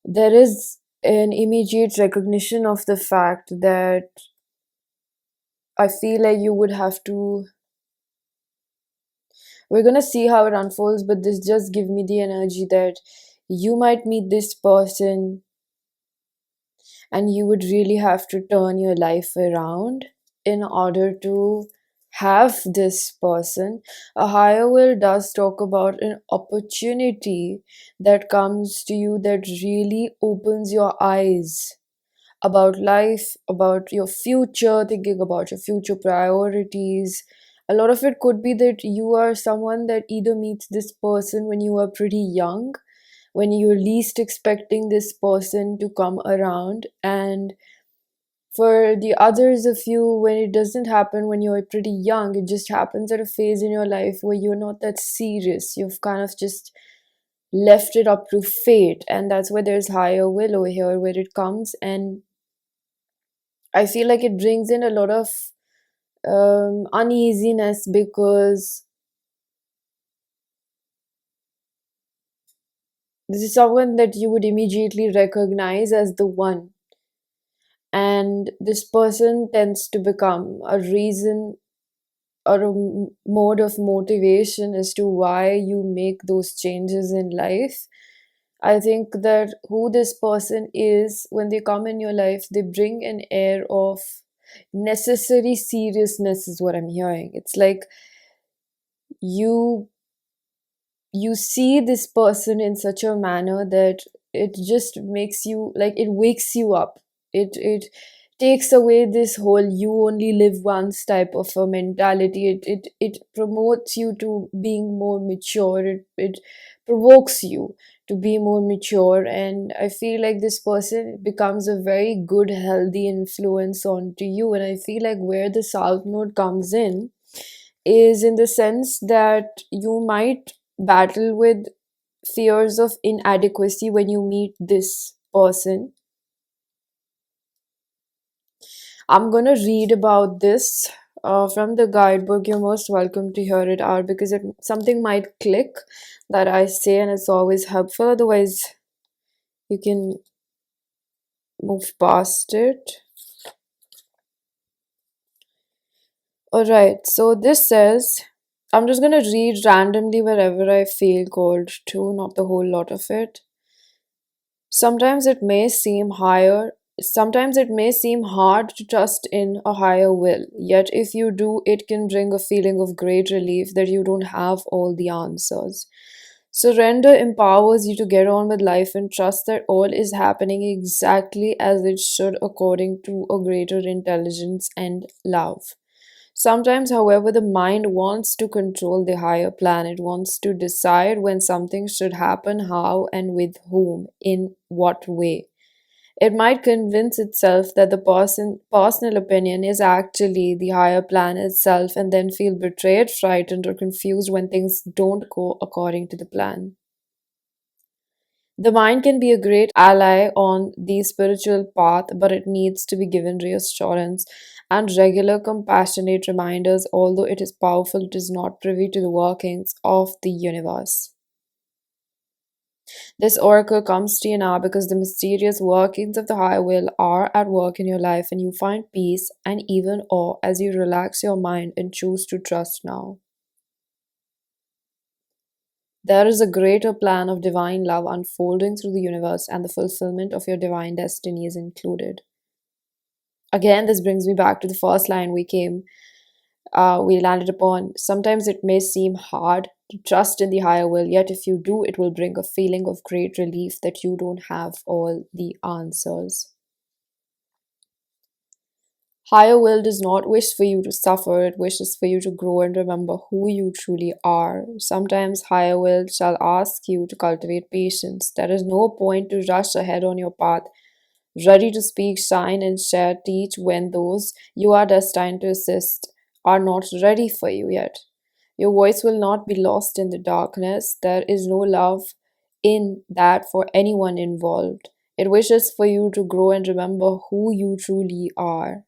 There is an immediate recognition of the fact that I feel like you would have to. We're gonna see how it unfolds, but this just give me the energy that you might meet this person and you would really have to turn your life around in order to have this person, a higher will does talk about an opportunity that comes to you that really opens your eyes about life, about your future, thinking about your future priorities. A lot of it could be that you are someone that either meets this person when you are pretty young, when you're least expecting this person to come around, and for the others of you, when it doesn't happen when you're pretty young, it just happens at a phase in your life where you're not that serious. You've kind of just left it up to fate, and that's where there's higher will over here, where it comes, and I feel like it brings in a lot of uneasiness because this is someone that you would immediately recognize as the one. And this person tends to become a reason or a mode of motivation as to why you make those changes in life. I think that who this person is, when they come in your life, they bring an air of necessary seriousness, is what I'm hearing. It's like you you see this person in such a manner that it just makes you, like, it wakes you up. It takes away this whole you only live once type of a mentality. It promotes you to being more mature. It provokes you to be more mature, and I feel like this person becomes a very good healthy influence onto you. And I feel like where the south node comes in is in the sense that you might battle with fears of inadequacy when you meet this person. I'm gonna read about this from the guidebook. You're most welcome to hear it out because something might click that I say, and it's always helpful. Otherwise, you can move past it. Alright, so this says, I'm just gonna read randomly wherever I feel called to, not the whole lot of it. Sometimes it may seem higher, sometimes it may seem hard to trust in a higher will, yet if you do, it can bring a feeling of great relief that you don't have all the answers. Surrender empowers you to get on with life and trust that all is happening exactly as it should according to a greater intelligence and love. Sometimes, however, the mind wants to control the higher plan. It wants to decide when something should happen, how and with whom, in what way. It might convince itself that the personal opinion is actually the higher plan itself and then feel betrayed, frightened, or confused when things don't go according to the plan. The mind can be a great ally on the spiritual path, but it needs to be given reassurance and regular compassionate reminders. Although it is powerful, it is not privy to the workings of the universe. This oracle comes to you now because the mysterious workings of the higher will are at work in your life, and you find peace and even awe as you relax your mind and choose to trust now. There is a greater plan of divine love unfolding through the universe, and the fulfillment of your divine destiny is included. Again, this brings me back to the first line we landed upon. Sometimes it may seem hard to trust in the higher will, yet if you do, it will bring a feeling of great relief that you don't have all the answers. Higher will does not wish for you to suffer, it wishes for you to grow and remember who you truly are. Sometimes higher will shall ask you to cultivate patience. There is no point to rush ahead on your path, ready to speak, shine, and share, teach when those you are destined to assist are not ready for you yet. Your voice will not be lost in the darkness. There is no love in that for anyone involved. It wishes for you to grow and remember who you truly are.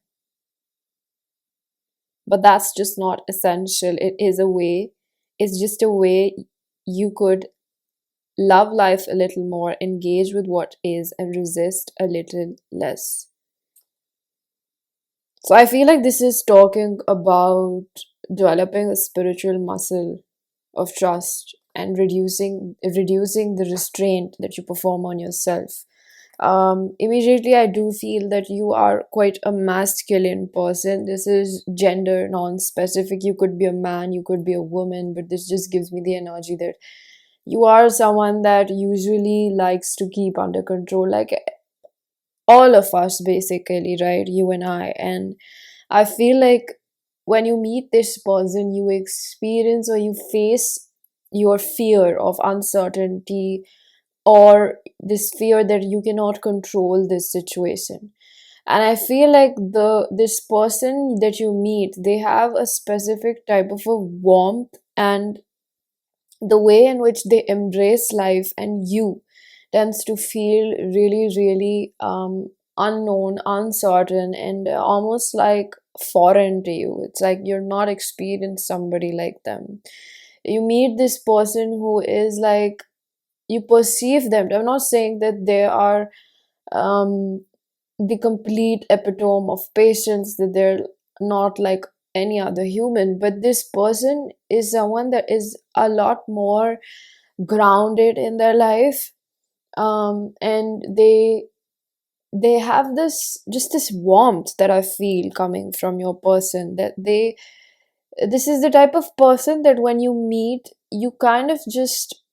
But that's just not essential. It's just a way you could love life a little more, engage with what is, and resist a little less. So I feel like this is talking about developing a spiritual muscle of trust and reducing the restraint that you perform on yourself. Immediately I do feel that you are quite a masculine person. This is gender non-specific. You could be a man, you could be a woman, but this just gives me the energy that you are someone that usually likes to keep under control, like all of us basically, right? You and I. And I feel like when you meet this person, you experience or you face your fear of uncertainty, or this fear that you cannot control this situation. And I feel like this person that you meet, they have a specific type of a warmth, and the way in which they embrace life and you tends to feel really, really unknown, uncertain, and almost like foreign to you. It's like you're not experienced somebody like them. You meet this person who is like, you perceive them. I'm not saying that they are um, the complete epitome of patience, that they're not like any other human, but this person is someone that is a lot more grounded in their life, and they have this, just this warmth that I feel coming from your person, that they, this is the type of person that when you meet, you kind of just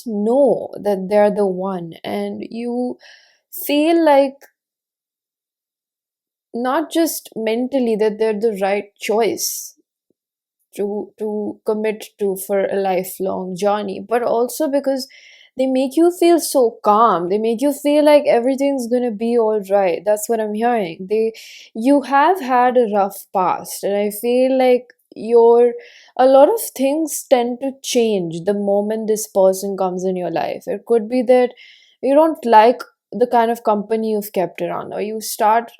know that they're the one, and you feel like not just mentally that they're the right choice to commit to for a lifelong journey, but also because they make you feel so calm. They make you feel like everything's gonna be all right. That's what I'm hearing. You have had a rough past, and I feel like your a lot of things tend to change the moment this person comes in your life. It could be that you don't like the kind of company you've kept around, or you start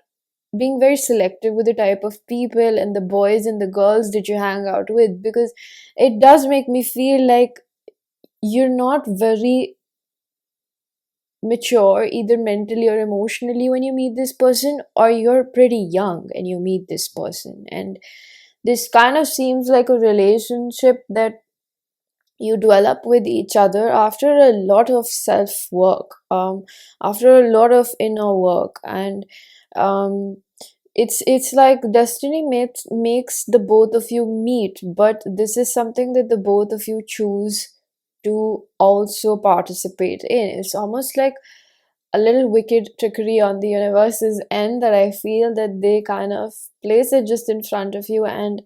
being very selective with the type of people and the boys and the girls that you hang out with, because it does make me feel like you're not very mature, either mentally or emotionally, when you meet this person, or you're pretty young and you meet this person. And this kind of seems like a relationship that you develop with each other after a lot of self work, after a lot of inner work. And um, it's like destiny makes the both of you meet, but this is something that the both of you choose to also participate in. It's almost like a little wicked trickery on the universe's end, that I feel that they kind of place it just in front of you. And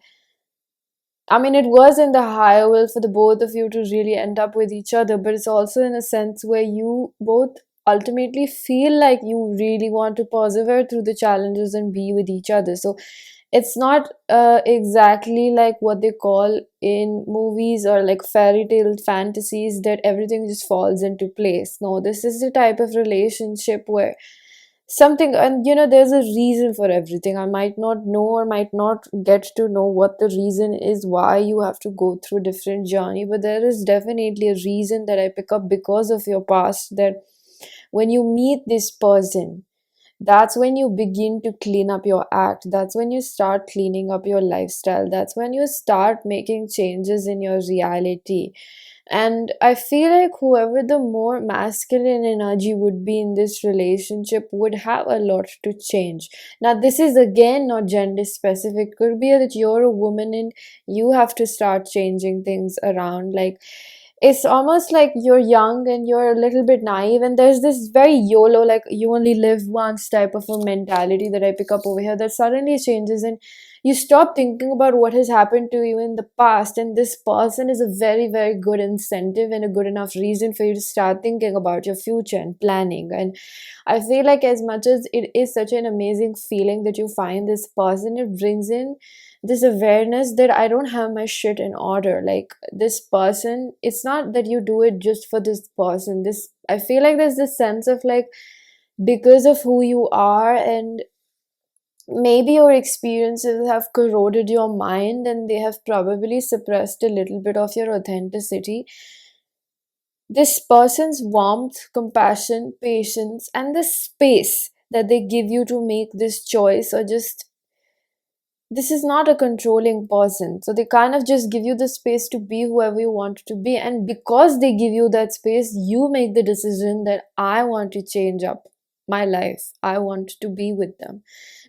I mean, it was in the higher will for the both of you to really end up with each other, but it's also in a sense where you both ultimately feel like you really want to persevere through the challenges and be with each other. So it's not exactly like what they call in movies or like fairy tale fantasies that everything just falls into place. No, this is the type of relationship where something, and there's a reason for everything. I might not know or might not get to know what the reason is why you have to go through a different journey, but there is definitely a reason that I pick up because of your past, that when you meet this person, that's when you begin to clean up your act. That's when you start cleaning up your lifestyle. That's when you start making changes in your reality. And I feel like whoever the more masculine energy would be in this relationship would have a lot to change. Now, this is again not gender specific. Could be that you're a woman and you have to start changing things around. Like, it's almost like you're young and you're a little bit naive, and there's this very YOLO, like you only live once type of a mentality that I pick up over here, that suddenly changes, and you stop thinking about what has happened to you in the past, and this person is a very, very good incentive and a good enough reason for you to start thinking about your future and planning. And I feel like as much as it is such an amazing feeling that you find this person, it brings in this awareness that I don't have my shit in order. Like, this person, it's not that you do it just for this person. This, I feel like there's this sense of like, because of who you are, and maybe your experiences have corroded your mind and they have probably suppressed a little bit of your authenticity. This person's warmth, compassion, patience, and the space that they give you to make this choice, or just this is not a controlling person. So they kind of just give you the space to be whoever you want to be. And because they give you that space, you make the decision that I want to change up my life. I want to be with them.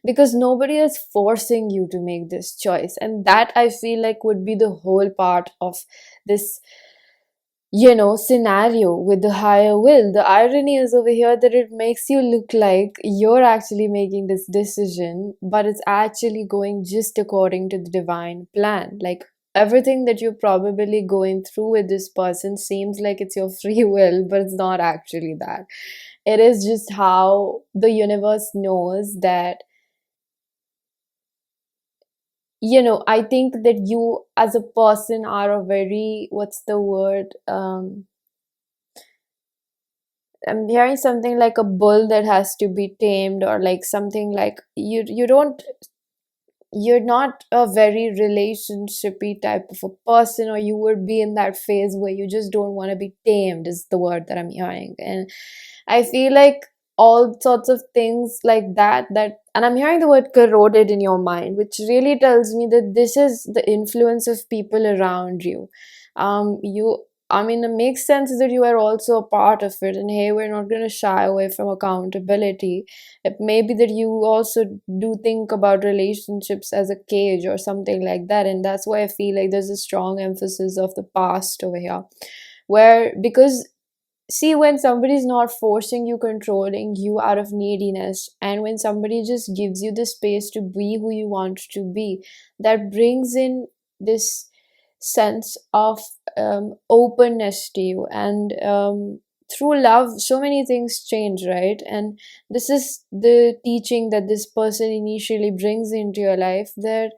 Because nobody is forcing you to make this choice. And that I feel like would be the whole part of this scenario with the higher will. The irony is over here that it makes you look like you're actually making this decision, but it's actually going just according to the divine plan. Like everything that you're probably going through with this person seems like it's your free will, but it's not actually that. It is just how the universe knows that, I think that you as a person are a very, what's the word? I'm hearing something like a bull that has to be tamed, or like something like you're not a very relationshipy type of a person, or you would be in that phase where you just don't want to be tamed, is the word that I'm hearing. And I feel like all sorts of things like that, and I'm hearing the word corroded in your mind, which really tells me that this is the influence of people around you. You I mean, it makes sense that you are also a part of it, and hey, we're not going to shy away from accountability. It may be that you also do think about relationships as a cage or something like that, and that's why I feel like there's a strong emphasis of the past over here, where because see, when somebody's not forcing you, controlling you out of neediness, and when somebody just gives you the space to be who you want to be, that brings in this sense of openness to you. And through love, so many things change, right? And this is the teaching that this person initially brings into your life, that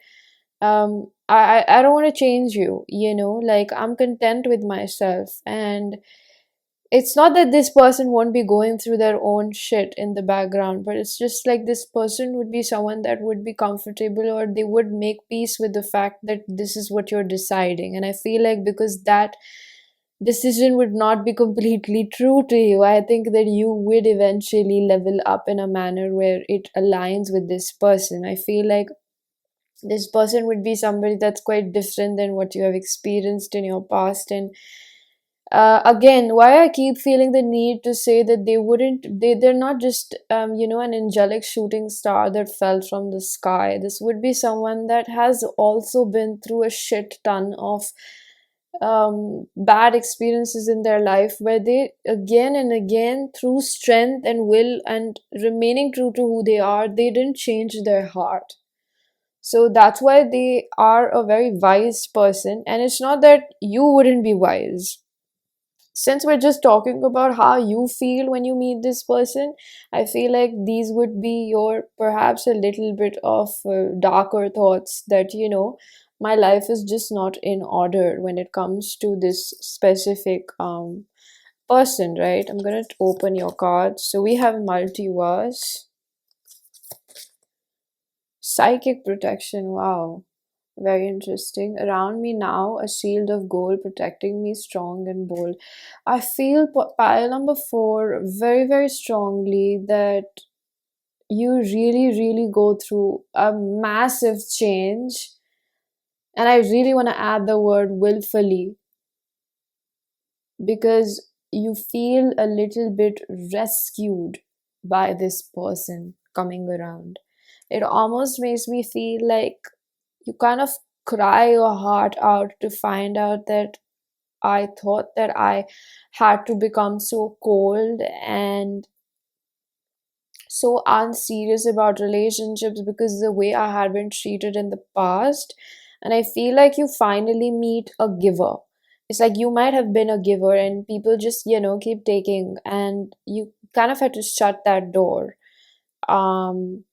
I don't want to change you, like I'm content with myself. And it's not that this person won't be going through their own shit in the background, but it's just like this person would be someone that would be comfortable, or they would make peace with the fact that this is what you're deciding. And I feel like because that decision would not be completely true to you, I think that you would eventually level up in a manner where it aligns with this person. I feel like this person would be somebody that's quite different than what you have experienced in your past. And again, why I keep feeling the need to say that they're not just an angelic shooting star that fell from the sky. This would be someone that has also been through a shit ton of bad experiences in their life, where they again and again, through strength and will and remaining true to who they are, they didn't change their heart. So that's why they are a very wise person. And it's not that you wouldn't be wise. Since we're just talking about how you feel when you meet this person, I feel like these would be your perhaps a little bit of darker thoughts, that my life is just not in order when it comes to this specific person, right? I'm gonna open your cards. So we have multiverse, psychic protection. Wow. Very interesting. Around me now, a shield of gold protecting me, strong and bold. I feel pile number 4 very, very strongly that you really, really go through a massive change. And I really want to add the word willfully, because you feel a little bit rescued by this person coming around. It almost makes me feel like you kind of cry your heart out to find out that I thought that I had to become so cold and so unserious about relationships because of the way I had been treated in the past. And I feel like you finally meet a giver. It's like you might have been a giver and people just, keep taking, and you kind of had to shut that door. Um,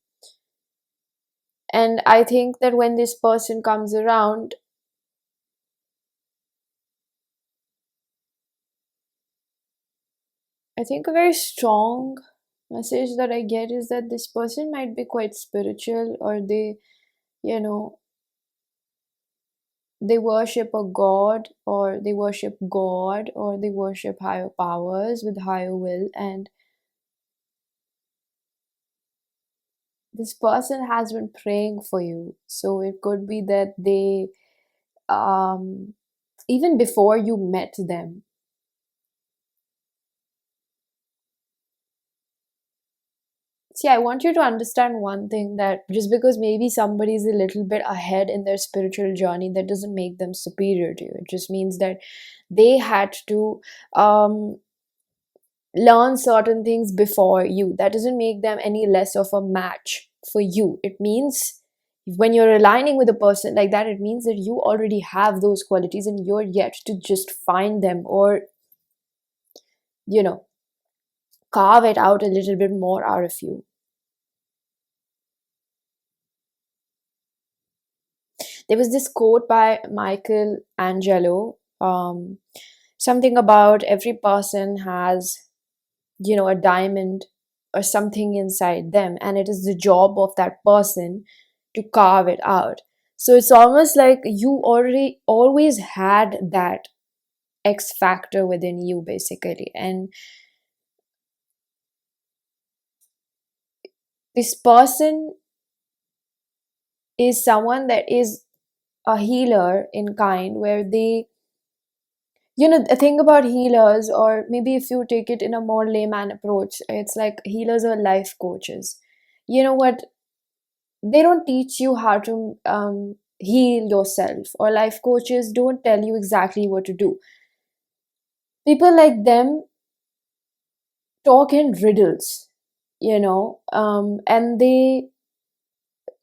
and I think that when this person comes around, I think a very strong message that I get is that this person might be quite spiritual, or you know, they worship a god, or they worship God, or they worship higher powers with higher will, and this person has been praying for you. So it could be that they, um, even before you met them, see, I want you to understand one thing, that just because maybe somebody is a little bit ahead in their spiritual journey, that doesn't make them superior to you. It just means that they had to um, learn certain things before you. That doesn't make them any less of a match for you. It means when you're aligning with a person like that, it means that you already have those qualities and you're yet to just find them, or, you know, carve it out a little bit more out of you. There was this quote by Michealangelo, something about every person has, a diamond or something inside them, and it is the job of that person to carve it out. So it's almost like you already always had that X factor within you, basically. And this person is someone that is a healer in kind, where they, the thing about healers, or maybe if you take it in a more layman approach, it's like healers are life coaches. You know what? They don't teach you how to heal yourself, or life coaches don't tell you exactly what to do. People like them talk in riddles, and they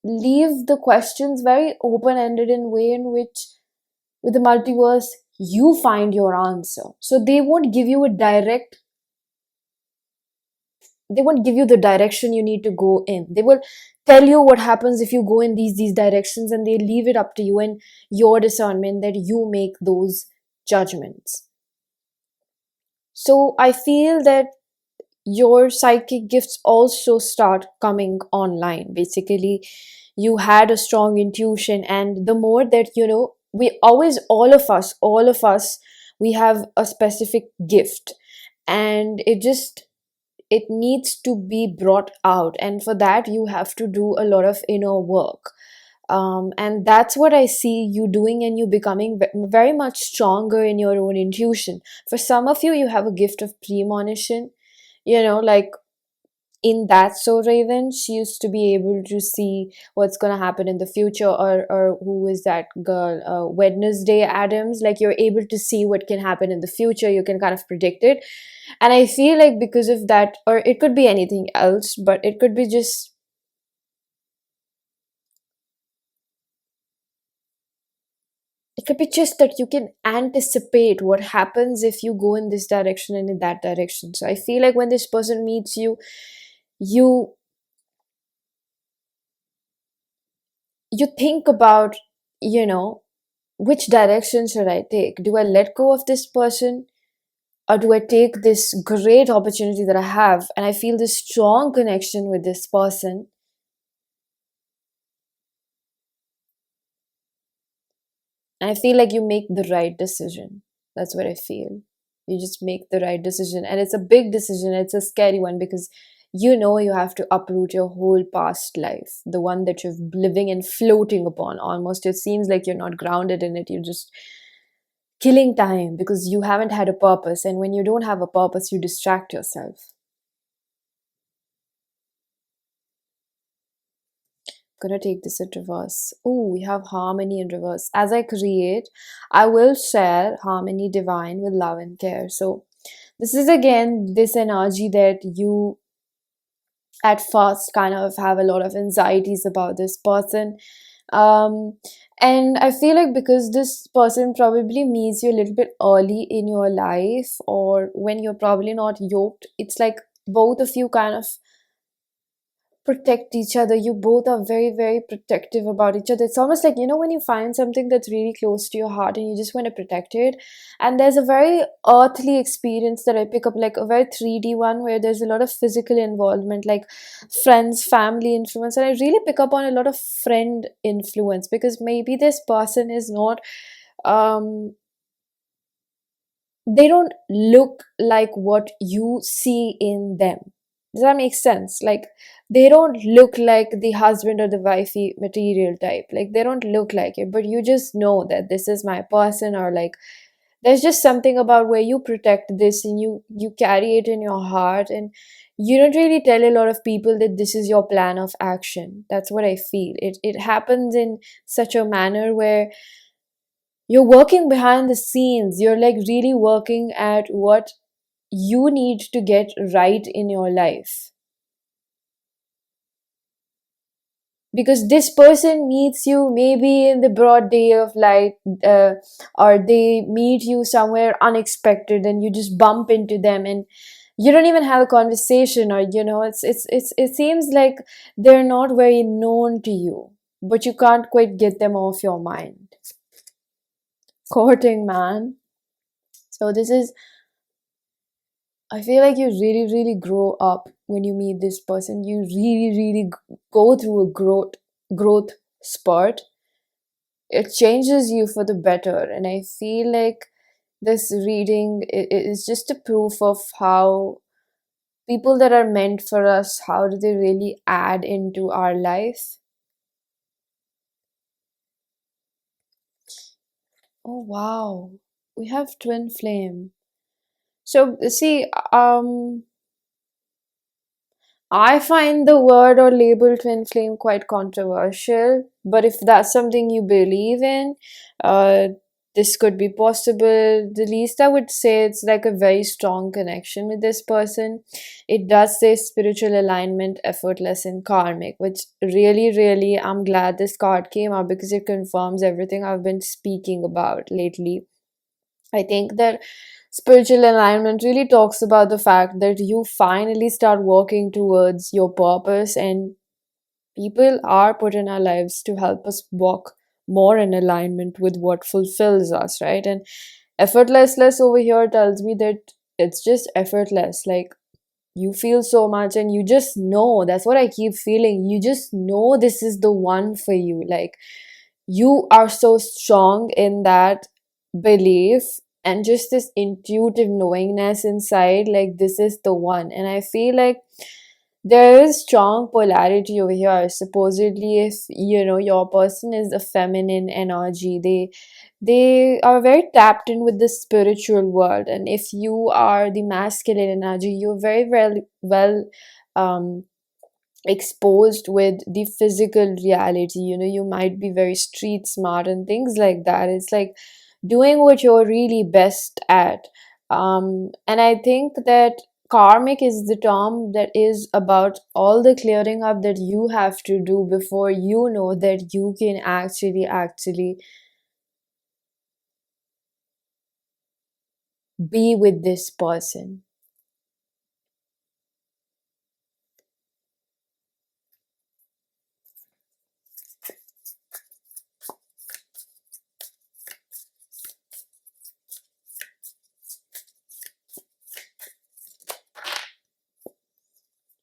leave the questions very open ended, in way in which, with the multiverse, you find your answer. So they won't give you the direction you need to go in. They will tell you what happens if you go in these directions, and they leave it up to you and your discernment, that you make those judgments. So I feel that your psychic gifts also start coming online. Basically, you had a strong intuition, and the more that, we always, all of us, we have a specific gift, and it needs to be brought out, and for that you have to do a lot of inner work. And that's what I see you doing, and you becoming very much stronger in your own intuition. For some of you, you have a gift of premonition, like in That So Raven, she used to be able to see what's going to happen in the future, or who is that girl, Wednesday Adams, like you're able to see what can happen in the future, you can kind of predict it. And I feel like because of that, or it could be anything else, but it could be just that you can anticipate what happens if you go in this direction and in that direction. So I feel like when this person meets you, you you think about, which direction should I take? Do I let go of this person, or do I take this great opportunity that I have, and I feel this strong connection with this person, and I feel like you make the right decision. That's what I feel. You just make the right decision, and it's a big decision. It's a scary one, because you have to uproot your whole past life, the one that you're living and floating upon. Almost, it seems like you're not grounded in it. You're just killing time because you haven't had a purpose, and when you don't have a purpose, you distract yourself. Gonna take this in reverse. Oh, we have harmony in reverse. As I create, I will share harmony divine with love and care. So this is again this energy that you at first kind of have a lot of anxieties about this person. um and I feel like because this person probably meets you a little bit early in your life, or when you're probably not yoked, it's like both of you kind of protect each other. You both are very, very protective about each other. It's almost like, when you find something that's really close to your heart and you just want to protect it. And there's a very earthly experience that I pick up, like a very 3D one, where there's a lot of physical involvement, like friends, family influence. And I really pick up on a lot of friend influence, because maybe this person is not, um, they don't look like what you see in them. Does that make sense? Like, they don't look like the husband or the wifey material type. Like, they don't look like it, but you just know that this is my person, or like, there's just something about where you protect this and you carry it in your heart, and you don't really tell a lot of people that this is your plan of action. That's what I feel. It happens in such a manner where you're working behind the scenes. You're like really working at what you need to get right in your life, because this person meets you maybe in the broad day of light, uh, or they meet you somewhere unexpected and you just bump into them, and you don't even have a conversation, or it seems like they're not very known to you, but you can't quite get them off your mind. Courting, man. So this is, I feel like you really, really grow up when you meet this person. You really, really go through a growth spurt. It changes you for the better, and I feel like this reading is just a proof of how people that are meant for us, how do they really add into our life. Oh wow, we have twin flame. So see, I find the word or label twin flame quite controversial, but if that's something you believe in, uh, this could be possible. The least I would say, it's like a very strong connection with this person. It does say spiritual alignment, effortless, and karmic, which really, really, I'm glad this card came up because it confirms everything I've been speaking about lately. I think that spiritual alignment really talks about the fact that you finally start working towards your purpose, and people are put in our lives to help us walk more in alignment with what fulfills us, right? And effortlessness over here tells me that it's just effortless. Like, you feel so much and you just know, that's what I keep feeling. You just know this is the one for you. Like, you are so strong in that belief, and just this intuitive knowingness inside, like this is the one. And I feel like there is strong polarity over here. Supposedly, if your person is a feminine energy, they are very tapped in with the spiritual world, and if you are the masculine energy, you're very well um exposed with the physical reality. You might be very street smart and things like that. It's like doing what you're really best at. And I think that karmic is the term that is about all the clearing up that you have to do before you know that you can actually be with this person.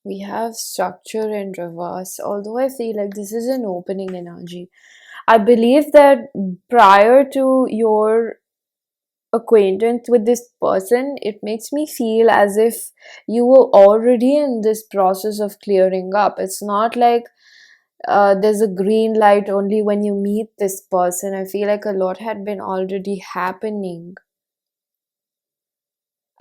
We have structure in reverse, although I feel like this is an opening energy. I believe that prior to your acquaintance with this person, it makes me feel as if you were already in this process of clearing up. It's not like there's a green light only when you meet this person. I feel like a lot had been already happening.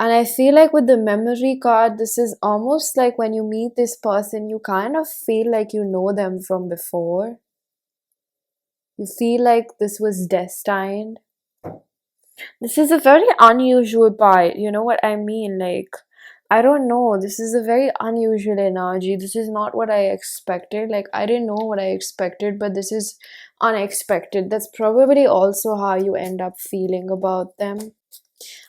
And I feel like with the memory card, this is almost like when you meet this person, you kind of feel like you know them from before. You feel like this was destined. This is a very unusual part. You know what I mean? Like, I don't know. This is a very unusual energy. This is not what I expected. Like, I didn't know what I expected, but this is unexpected. That's probably also how you end up feeling about them.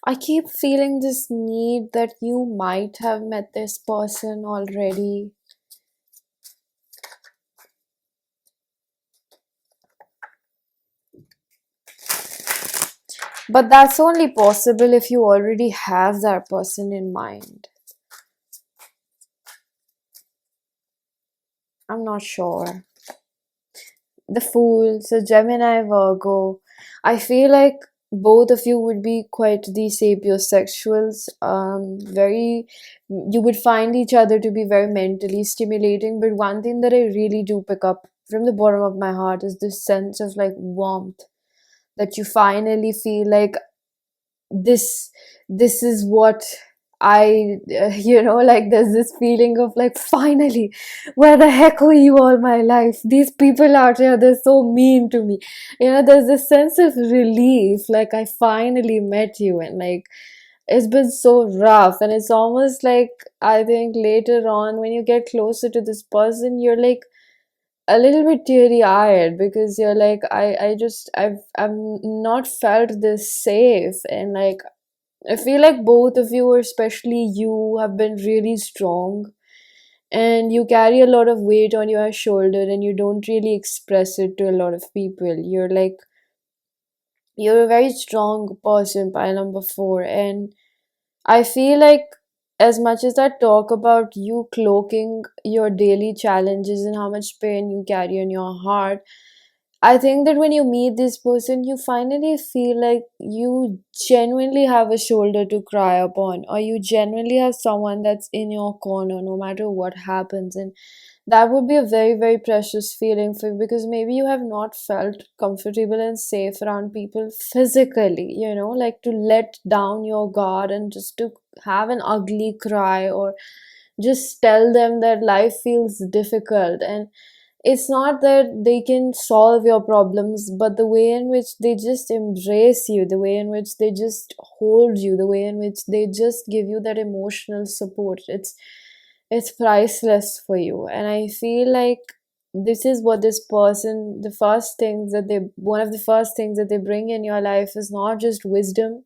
I keep feeling this need that you might have met this person already. But that's only possible if you already have that person in mind. I'm not sure. The Fool, so Gemini, Virgo. I feel like both of you would be quite the sapiosexuals. Very, you would find each other to be very mentally stimulating. But one thing that I really do pick up from the bottom of my heart is this sense of like warmth, that you finally feel like this this is what I like there's this feeling of like, finally, where the heck were you all my life? These people out here, they're so mean to me. There's this sense of relief, like I finally met you. And like, it's been so rough, and it's almost like, I think later on when you get closer to this person, you're like a little bit teary eyed, because you're like, I've not felt this safe. And like, I feel like both of you, or especially you, have been really strong, and you carry a lot of weight on your shoulder, and you don't really express it to a lot of people. You're a very strong person, pile number four. And I feel like, as much as I talk about you cloaking your daily challenges and how much pain you carry in your heart, I think that when you meet this person, you finally feel like you genuinely have a shoulder to cry upon, or you genuinely have someone that's in your corner no matter what happens. And that would be a very, very precious feeling for you, because maybe you have not felt comfortable and safe around people physically, like to let down your guard and just to have an ugly cry, or just tell them that life feels difficult. And it's not that they can solve your problems, but the way in which they just embrace you, the way in which they just hold you, the way in which they just give you that emotional support, it's priceless for you. And I feel like this is what this person, the first things that they one of the first things that they bring in your life is not just wisdom.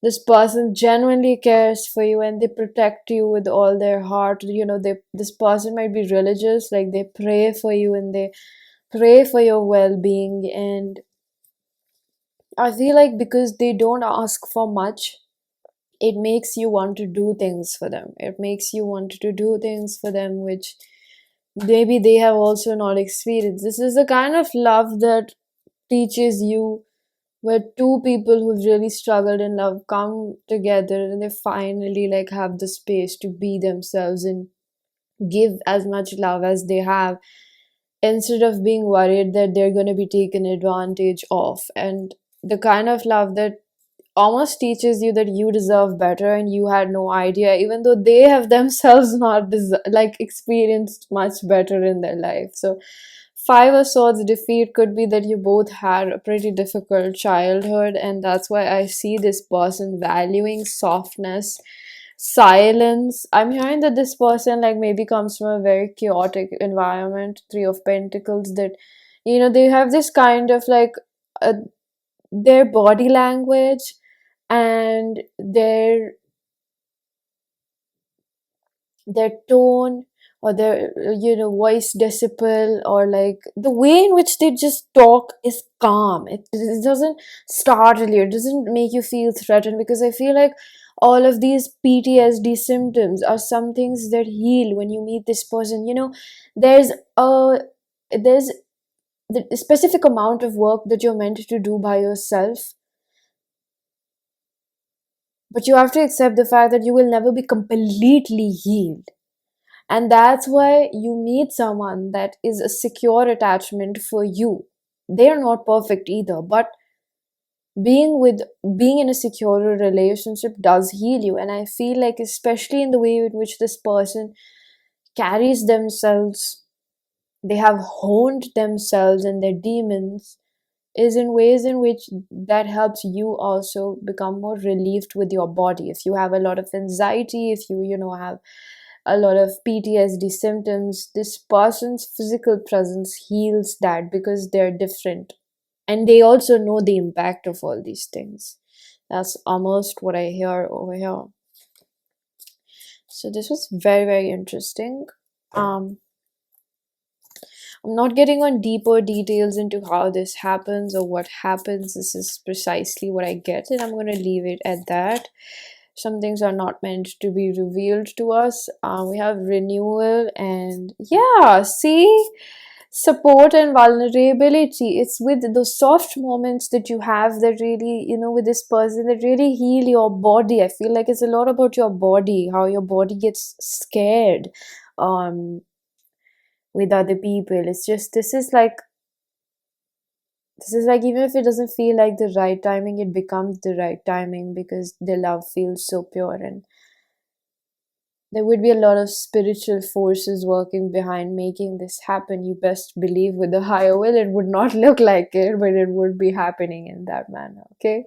This person genuinely cares for you, and they protect you with all their heart. This person might be religious, like they pray for you, and they pray for your well-being. And I feel like, because they don't ask for much, it makes you want to do things for them. It makes you want to do things for them which maybe they have also not experienced. This is the kind of love that teaches you, where two people who've really struggled in love come together, and they finally like have the space to be themselves and give as much love as they have, instead of being worried that they're going to be taken advantage of. And the kind of love that almost teaches you that you deserve better, and you had no idea, even though they have themselves not experienced much better in their life. So Five of Swords defeat could be that you both had a pretty difficult childhood, and that's why I see this person valuing softness, silence. I'm hearing that this person like maybe comes from a very chaotic environment. Three of Pentacles, that they have this kind of like their body language and their tone, or their voice decibel, or like the way in which they just talk is calm. It doesn't startle you, it doesn't make you feel threatened, because I feel like all of these PTSD symptoms are some things that heal when you meet this person. There's a there's the specific amount of work that you're meant to do by yourself, but you have to accept the fact that you will never be completely healed. And that's why you meet someone that is a secure attachment for you. They're not perfect either, but being in a secure relationship does heal you. And I feel like, especially in the way in which this person carries themselves, they have honed themselves and their demons, is in ways in which that helps you also become more relieved with your body. If you have a lot of anxiety, if you have a lot of PTSD symptoms, this person's physical presence heals that, because they're different. And they also know the impact of all these things. That's almost what I hear over here. So this was very, very interesting. Um, I'm not getting on deeper details into how this happens or what happens. This is precisely what I get, and I'm going to leave it at that. Some things are not meant to be revealed to us. We have renewal, and yeah, see, support and vulnerability. It's with those soft moments that you have that really, with this person, that really heal your body. I feel like it's a lot about your body, how your body gets scared um with other people. It's just, this is like even if it doesn't feel like the right timing, it becomes the right timing because the love feels so pure, and there would be a lot of spiritual forces working behind making this happen. You best believe with the higher will, it would not look like it, but it would be happening in that manner. Okay.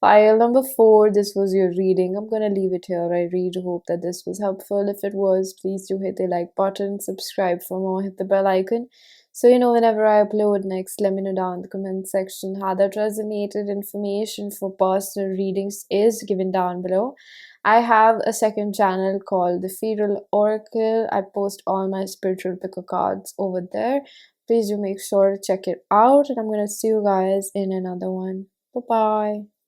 File number 4, this was your reading. I'm gonna leave it here. I really hope that this was helpful. If it was, please do hit the like button, subscribe for more, hit the bell icon. So you know whenever I upload next, let me know down in the comment section how that resonated. Information for personal readings is given down below. I have a second channel called the Feral Oracle. I post all my spiritual picker cards over there. Please do make sure to check it out, and I'm gonna see you guys in another one. Bye bye.